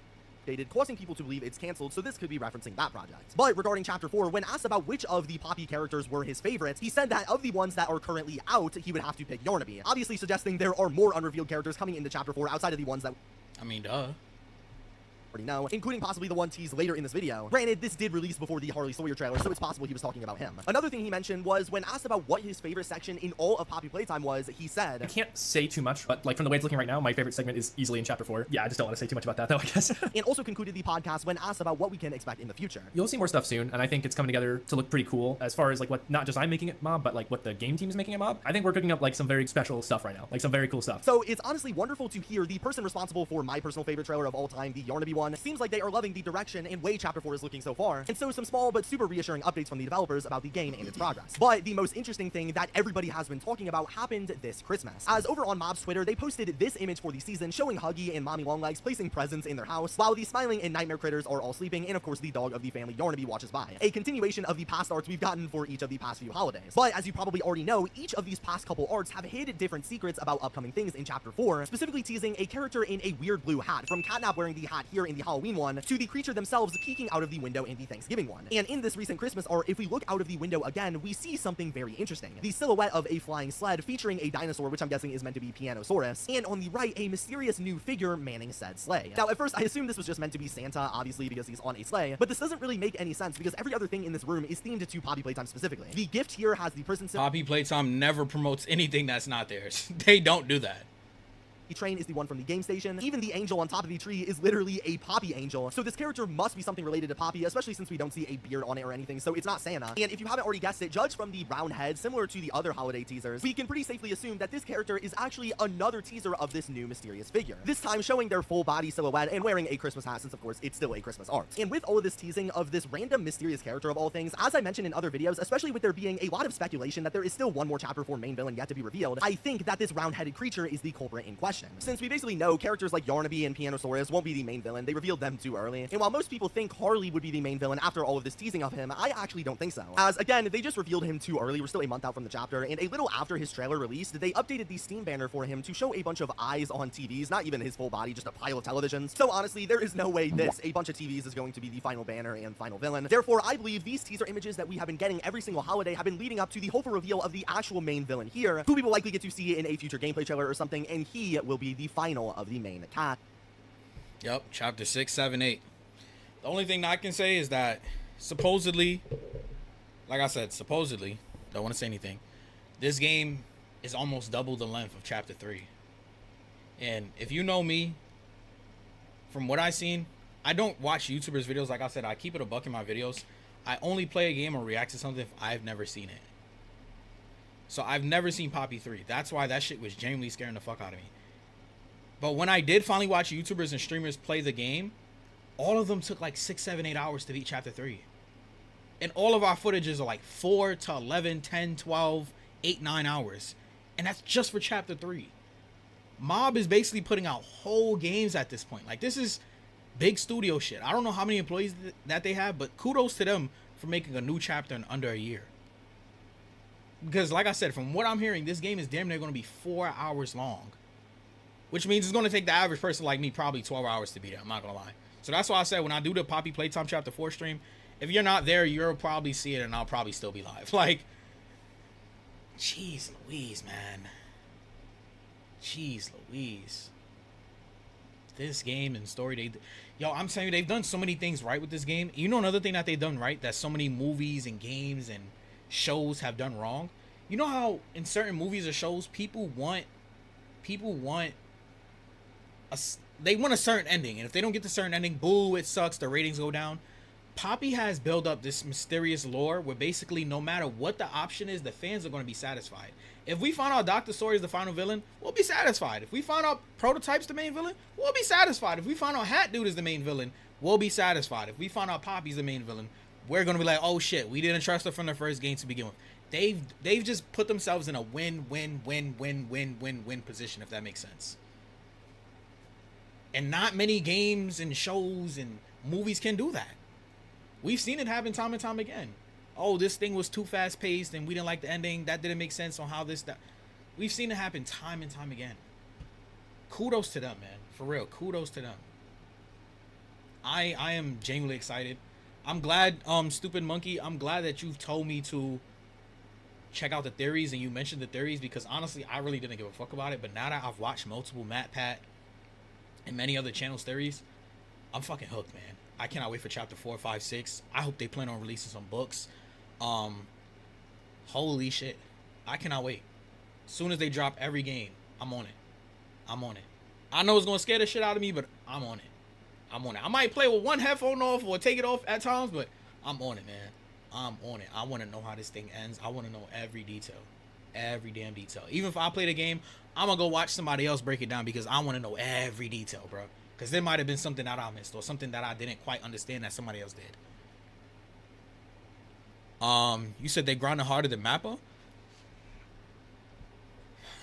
S5: causing people to believe it's canceled, so this could be referencing that project. But regarding Chapter 4, when asked about which of the Poppy characters were his favorites, he said that of the ones that are currently out, he would have to pick Yarnaby, obviously suggesting there are more unrevealed characters coming into Chapter 4 outside of the ones that
S1: I mean, duh.
S5: know, including possibly the one teased later in this video. Granted, this did release before the Harley Sawyer trailer, so it's possible he was talking about him. Another thing he mentioned was when asked about what his favorite section in all of Poppy Playtime was, he said,
S6: I can't say too much, but like from the way it's looking right now, my favorite segment is easily in Chapter 4. Yeah, I just don't want to say too much about that though, I guess.
S5: and also concluded the podcast when asked about what we can expect in the future.
S6: You'll see more stuff soon, and I think it's coming together to look pretty cool as far as like what not just I'm making at Mob, but like what the game team is making at Mob. I think we're cooking up like some very special stuff right now, like some very cool stuff.
S5: So it's honestly wonderful to hear the person responsible for my personal favorite trailer of all time, the Yarnaby one. Seems like they are loving the direction and way Chapter 4 is looking so far, and so some small but super reassuring updates from the developers about the game and its progress. But the most interesting thing that everybody has been talking about happened this Christmas, as over on Mob's Twitter, they posted this image for the season showing Huggy and Mommy Longlegs placing presents in their house, while the Smiling and Nightmare critters are all sleeping, and of course the dog of the family Yarnaby watches by. A continuation of the past arts we've gotten for each of the past few holidays. But as you probably already know, each of these past couple arts have hid different secrets about upcoming things in Chapter 4, specifically teasing a character in a weird blue hat, from Catnap wearing the hat here in the Halloween one, to the creature themselves peeking out of the window in the Thanksgiving one. And in this recent Christmas art, if we look out of the window again, we see something very interesting. The silhouette of a flying sled featuring a dinosaur, which I'm guessing is meant to be Pianosaurus, and on the right, a mysterious new figure manning said sleigh. Now, at first, I assumed this was just meant to be Santa, obviously because he's on a sleigh, but this doesn't really make any sense because every other thing in this room is themed to Poppy Playtime specifically. The gift here has the prison
S1: Poppy Playtime never promotes anything that's not theirs. They don't do that.
S5: The train is the one from the game station. Even the angel on top of the tree is literally a Poppy angel. So this character must be something related to Poppy, especially since we don't see a beard on it or anything, so it's not Santa. And if you haven't already guessed it, judged from the round head, similar to the other holiday teasers, we can pretty safely assume that this character is actually another teaser of this new mysterious figure. This time showing their full body silhouette and wearing a Christmas hat, since of course it's still a Christmas art. And with all of this teasing of this random mysterious character of all things, as I mentioned in other videos, especially with there being a lot of speculation that there is still one more Chapter 4 main villain yet to be revealed, I think that this round-headed creature is the culprit in question. Since we basically know characters like Yarnaby and Pianosaurus won't be the main villain, they revealed them too early. And while most people think Harley would be the main villain after all of this teasing of him, I actually don't think so. As again, they just revealed him too early, we're still a month out from the chapter, and a little after his trailer released, they updated the Steam banner for him to show a bunch of eyes on TVs, not even his full body, just a pile of televisions. So honestly, there is no way this, a bunch of TVs, is going to be the final banner and final villain. Therefore, I believe these teaser images that we have been getting every single holiday have been leading up to the hopeful reveal of the actual main villain here, who we will likely get to see in a future gameplay trailer or something, and he will be the final of the main cast.
S1: Yep, Chapter 6, 7, 8. The only thing I can say is that supposedly, like I said, supposedly, don't want to say anything, this game is almost double the length of Chapter 3. And if you know me, from what I've seen, I don't watch YouTubers' videos. Like I said, I keep it a buck in my videos. I only play a game or react to something if I've never seen it. So I've never seen Poppy 3. That's why that shit was genuinely scaring the fuck out of me. But when I did finally watch YouTubers and streamers play the game, all of them took like 6, 7, 8 hours to beat Chapter 3. And all of our footages are like 4 to 11, 10, 12, 8, 9 hours. And that's just for Chapter 3. Mob is basically putting out whole games at this point. Like, this is big studio shit. I don't know how many employees that they have, but kudos to them for making a new chapter in under a year. Because like I said, from what I'm hearing, this game is damn near going to be 4 hours long. Which means it's going to take the average person like me probably 12 hours to beat it. I'm not going to lie. So that's why I said when I do the Poppy Playtime Chapter 4 stream, if you're not there, you'll probably see it and I'll probably still be live. Like, jeez Louise, man. Jeez Louise. This game and story, yo, I'm telling you, they've done so many things right with this game. You know another thing that they've done right that so many movies and games and shows have done wrong You know how in certain movies or shows people want they want a certain ending, and if they don't get the certain ending, boo, it sucks, the ratings go down. Poppy has built up this mysterious lore where basically no matter what the option is, the fans are going to be satisfied. If we find out Dr. Sawyer is the final villain, we'll be satisfied. If we find out Prototype's the main villain, we'll be satisfied. If we find out Hat Dude is the main villain, we'll be satisfied. If we find out Poppy's the main villain, we're going to be like, oh shit, we didn't trust her from the first game to begin with. They've just put themselves in a win position, if that makes sense. And not many games and shows and movies can do that. We've seen it happen time and time again. Oh, this thing was too fast paced and we didn't like the ending. That didn't make sense on how that. We've seen it happen time and time again. Kudos to them, man. For real, kudos to them. I am genuinely excited. I'm glad, Stupid Monkey, I'm glad that you've told me to check out the theories and you mentioned the theories, because honestly, I really didn't give a fuck about it. But now that I've watched multiple MatPat and many other channels' theories, I'm fucking hooked, man. I cannot wait for chapter 4, 5, 6. I hope they plan on releasing some books. Holy shit. I cannot wait. As soon as they drop every game, I'm on it. I'm on it. I know it's going to scare the shit out of me, but I'm on it. I'm on it. I might play with one headphone off or take it off at times, but I'm on it, man. I'm on it. I want to know how this thing ends. I want to know every detail. Every damn detail. Even if I play the game, I'm going to go watch somebody else break it down because I want to know every detail, bro. Because there might have been something that I missed or something that I didn't quite understand that somebody else did. You said they grinding harder than Mappa?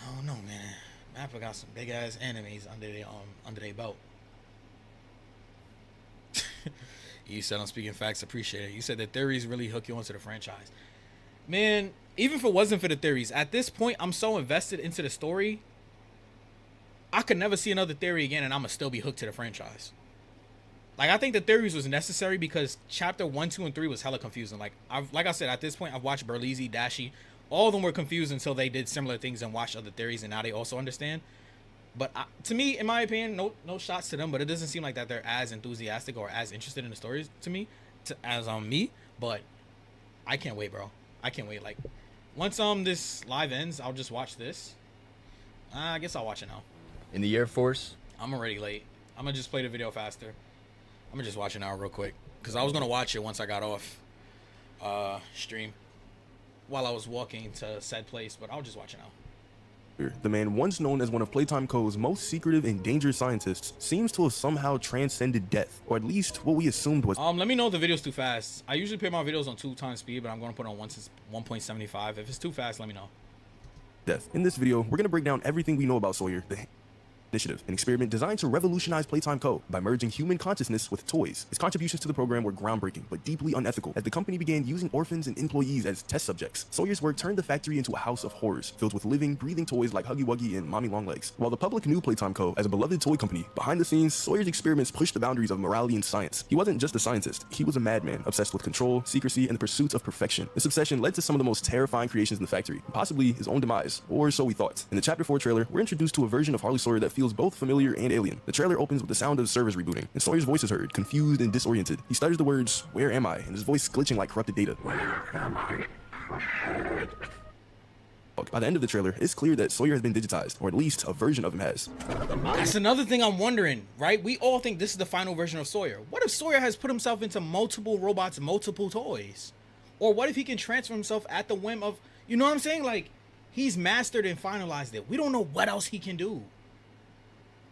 S1: I don't know, man. Mappa got some big ass enemies under their belt. You said I'm speaking facts, appreciate it. You said the theories really hook you onto the franchise. Man, even if it wasn't for the theories, at this point, I'm so invested into the story, I could never see another theory again and I'm going to still be hooked to the franchise. Like, I think the theories was necessary because chapter 1, 2, and 3 was hella confusing. Like I said, at this point, I've watched Berlizzi, Dashi. All of them were confused until they did similar things and watched other theories, and now they also understand. But to me, in my opinion, no shots to them, but it doesn't seem like that they're as enthusiastic or as interested in the stories to me, as on me. But I can't wait, bro. I can't wait. Like, once this live ends, I'll just watch this. I guess I'll watch it now.
S7: In the Air Force?
S1: I'm already late. I'm gonna just play the video faster. I'm gonna just watch it now real quick, because I was gonna watch it once I got off stream while I was walking to said place, but I'll just watch it now.
S8: The man once known as one of Playtime Co.'s most secretive and dangerous scientists seems to have somehow transcended death, or at least what we assumed was.
S1: Let me know if the video's too fast. I usually play my videos on 2x speed, but I'm gonna put it on 1.75. If it's too fast, let me know.
S8: Death. In this video, we're gonna break down everything we know about Sawyer, the Initiative, an experiment designed to revolutionize Playtime Co. by merging human consciousness with toys. His contributions to the program were groundbreaking, but deeply unethical, as the company began using orphans and employees as test subjects. Sawyer's work turned the factory into a house of horrors, filled with living, breathing toys like Huggy Wuggy and Mommy Longlegs. While the public knew Playtime Co. as a beloved toy company, behind the scenes, Sawyer's experiments pushed the boundaries of morality and science. He wasn't just a scientist, he was a madman, obsessed with control, secrecy, and the pursuit of perfection. This obsession led to some of the most terrifying creations in the factory, possibly his own demise, or so we thought. In the Chapter 4 trailer, we're introduced to a version of Harley Sawyer that feels both familiar and alien. The trailer opens with the sound of servers rebooting, and Sawyer's voice is heard, confused and disoriented. He stutters the words, "Where am I?" and his voice glitching like corrupted data. Where am I? By the end of the trailer, it's clear that Sawyer has been digitized, or at least a version of him has.
S1: That's another thing I'm wondering, right? We all think this is the final version of Sawyer. What if Sawyer has put himself into multiple robots, multiple toys? Or what if he can transfer himself at the whim of, you know what I'm saying? Like, he's mastered and finalized it. We don't know what else he can do.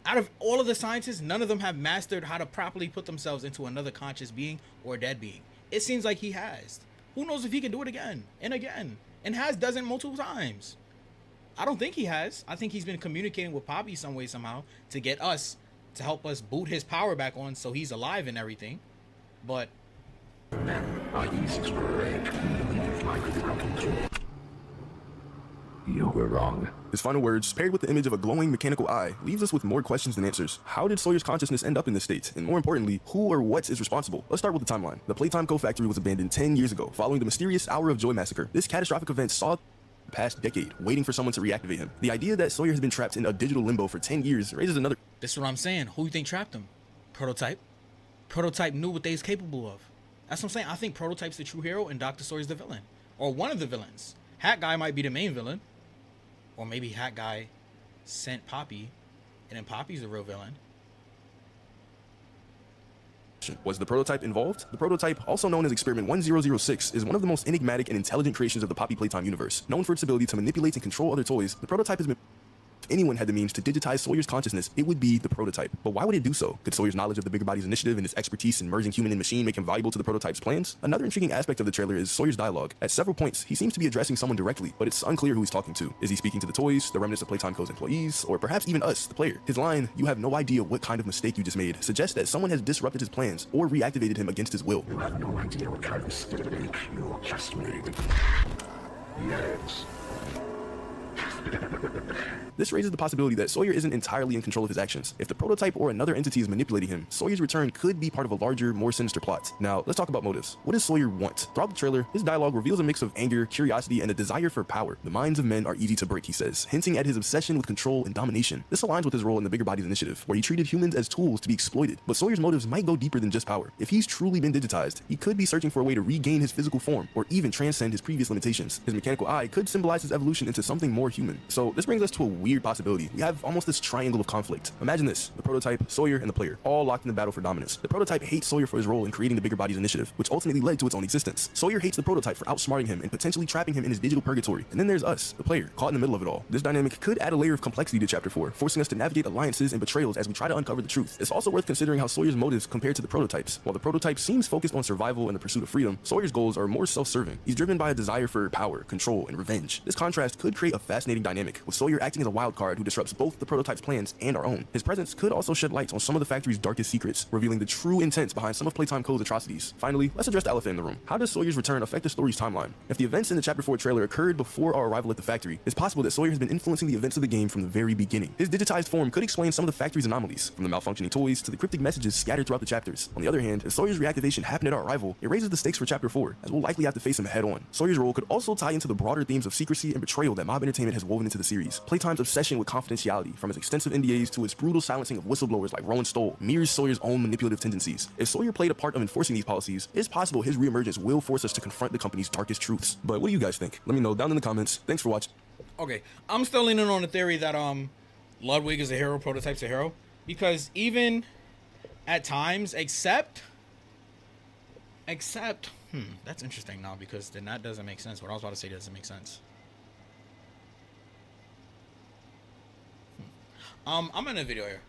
S1: Out of all of the scientists, none of them have mastered how to properly put themselves into another conscious being or dead being. It seems like he has. Who knows if he can do it again and again, and has done it multiple times. I don't think he has. I think he's been communicating with Poppy some way, somehow, to get us, to help us boot his power back on so he's alive and everything. But
S8: you were wrong. His final words, paired with the image of a glowing mechanical eye, leaves us with more questions than answers. How did Sawyer's consciousness end up in this state? And more importantly, who or what is responsible? Let's start with the timeline. The Playtime Co. factory was abandoned 10 years ago, following the mysterious Hour of Joy massacre. This catastrophic event saw the past decade, waiting for someone to reactivate him. The idea that Sawyer has been trapped in a digital limbo for 10 years raises another.
S1: this is what I'm saying. Who you think trapped him? Prototype. Prototype knew what they was capable of. That's what I'm saying. I think Prototype's the true hero and Dr. Sawyer's the villain. Or one of the villains. Hat Guy might be the main villain, or maybe Hat Guy sent Poppy, and then Poppy's the real villain.
S8: Was the prototype involved? The prototype, also known as Experiment 1006, is one of the most enigmatic and intelligent creations of the Poppy Playtime universe. Known for its ability to manipulate and control other toys, the prototype has been... If anyone had the means to digitize Sawyer's consciousness, it would be the prototype. But why would it do so? Could Sawyer's knowledge of the Bigger Bodies initiative and his expertise in merging human and machine make him valuable to the prototype's plans? Another intriguing aspect of the trailer is Sawyer's dialogue. At several points, he seems to be addressing someone directly, but it's unclear who he's talking to. Is he speaking to the toys, the remnants of Playtime Co.'s employees, or perhaps even us, the player? His line, "You have no idea what kind of mistake you just made," suggests that someone has disrupted his plans or reactivated him against his will.
S7: You have no idea what kind of mistake you just made. Yes.
S8: This raises the possibility that Sawyer isn't entirely in control of his actions. If the prototype or another entity is manipulating him, Sawyer's return could be part of a larger, more sinister plot. Now, let's talk about motives. What does Sawyer want? Throughout the trailer, his dialogue reveals a mix of anger, curiosity, and a desire for power. The minds of men are easy to break, he says, hinting at his obsession with control and domination. This aligns with his role in the Bigger Bodies initiative, where he treated humans as tools to be exploited. But Sawyer's motives might go deeper than just power. If he's truly been digitized, he could be searching for a way to regain his physical form, or even transcend his previous limitations. His mechanical eye could symbolize his evolution into something more human. So this brings us to a weird possibility. We have almost this triangle of conflict. Imagine this: the prototype, Sawyer, and the player, all locked in the battle for dominance. The prototype hates Sawyer for his role in creating the Bigger Bodies initiative, which ultimately led to its own existence. Sawyer hates the prototype for outsmarting him and potentially trapping him in his digital purgatory. And then there's us, the player, caught in the middle of it all. This dynamic could add a layer of complexity to Chapter 4, forcing us to navigate alliances and betrayals as we try to uncover the truth. It's also worth considering how Sawyer's motives compare to the prototype's. While the prototype seems focused on survival and the pursuit of freedom, Sawyer's goals are more self-serving. He's driven by a desire for power, control, and revenge. This contrast could create a fascinating dynamic, with Sawyer acting as a wild card who disrupts both the prototype's plans and our own. His presence could also shed light on some of the factory's darkest secrets, revealing the true intent behind some of Playtime Co.'s atrocities. Finally, let's address the elephant in the room. How does Sawyer's return affect the story's timeline? If the events in the Chapter 4 trailer occurred before our arrival at the factory, it's possible that Sawyer has been influencing the events of the game from the very beginning. His digitized form could explain some of the factory's anomalies, from the malfunctioning toys to the cryptic messages scattered throughout the chapters. On the other hand, if Sawyer's reactivation happened at our arrival, it raises the stakes for Chapter 4, as we'll likely have to face him head on. Sawyer's role could also tie into the broader themes of secrecy and betrayal that Mob Entertainment has woven into the series. Playtime's obsession with confidentiality, from its extensive NDAs to its brutal silencing of whistleblowers like Rowan Stoll, mirrors Sawyer's own manipulative tendencies. If Sawyer played a part of enforcing these policies, it's possible his reemergence will force us to confront the company's darkest truths. But what do you guys think? Let me know down in the comments. Thanks for watching.
S1: Okay, I'm still leaning on the theory that Ludwig is a hero, Prototype's a hero, because even at times, except that's interesting now, because then that doesn't make sense. What I was about to say doesn't make sense. I'm in a video here.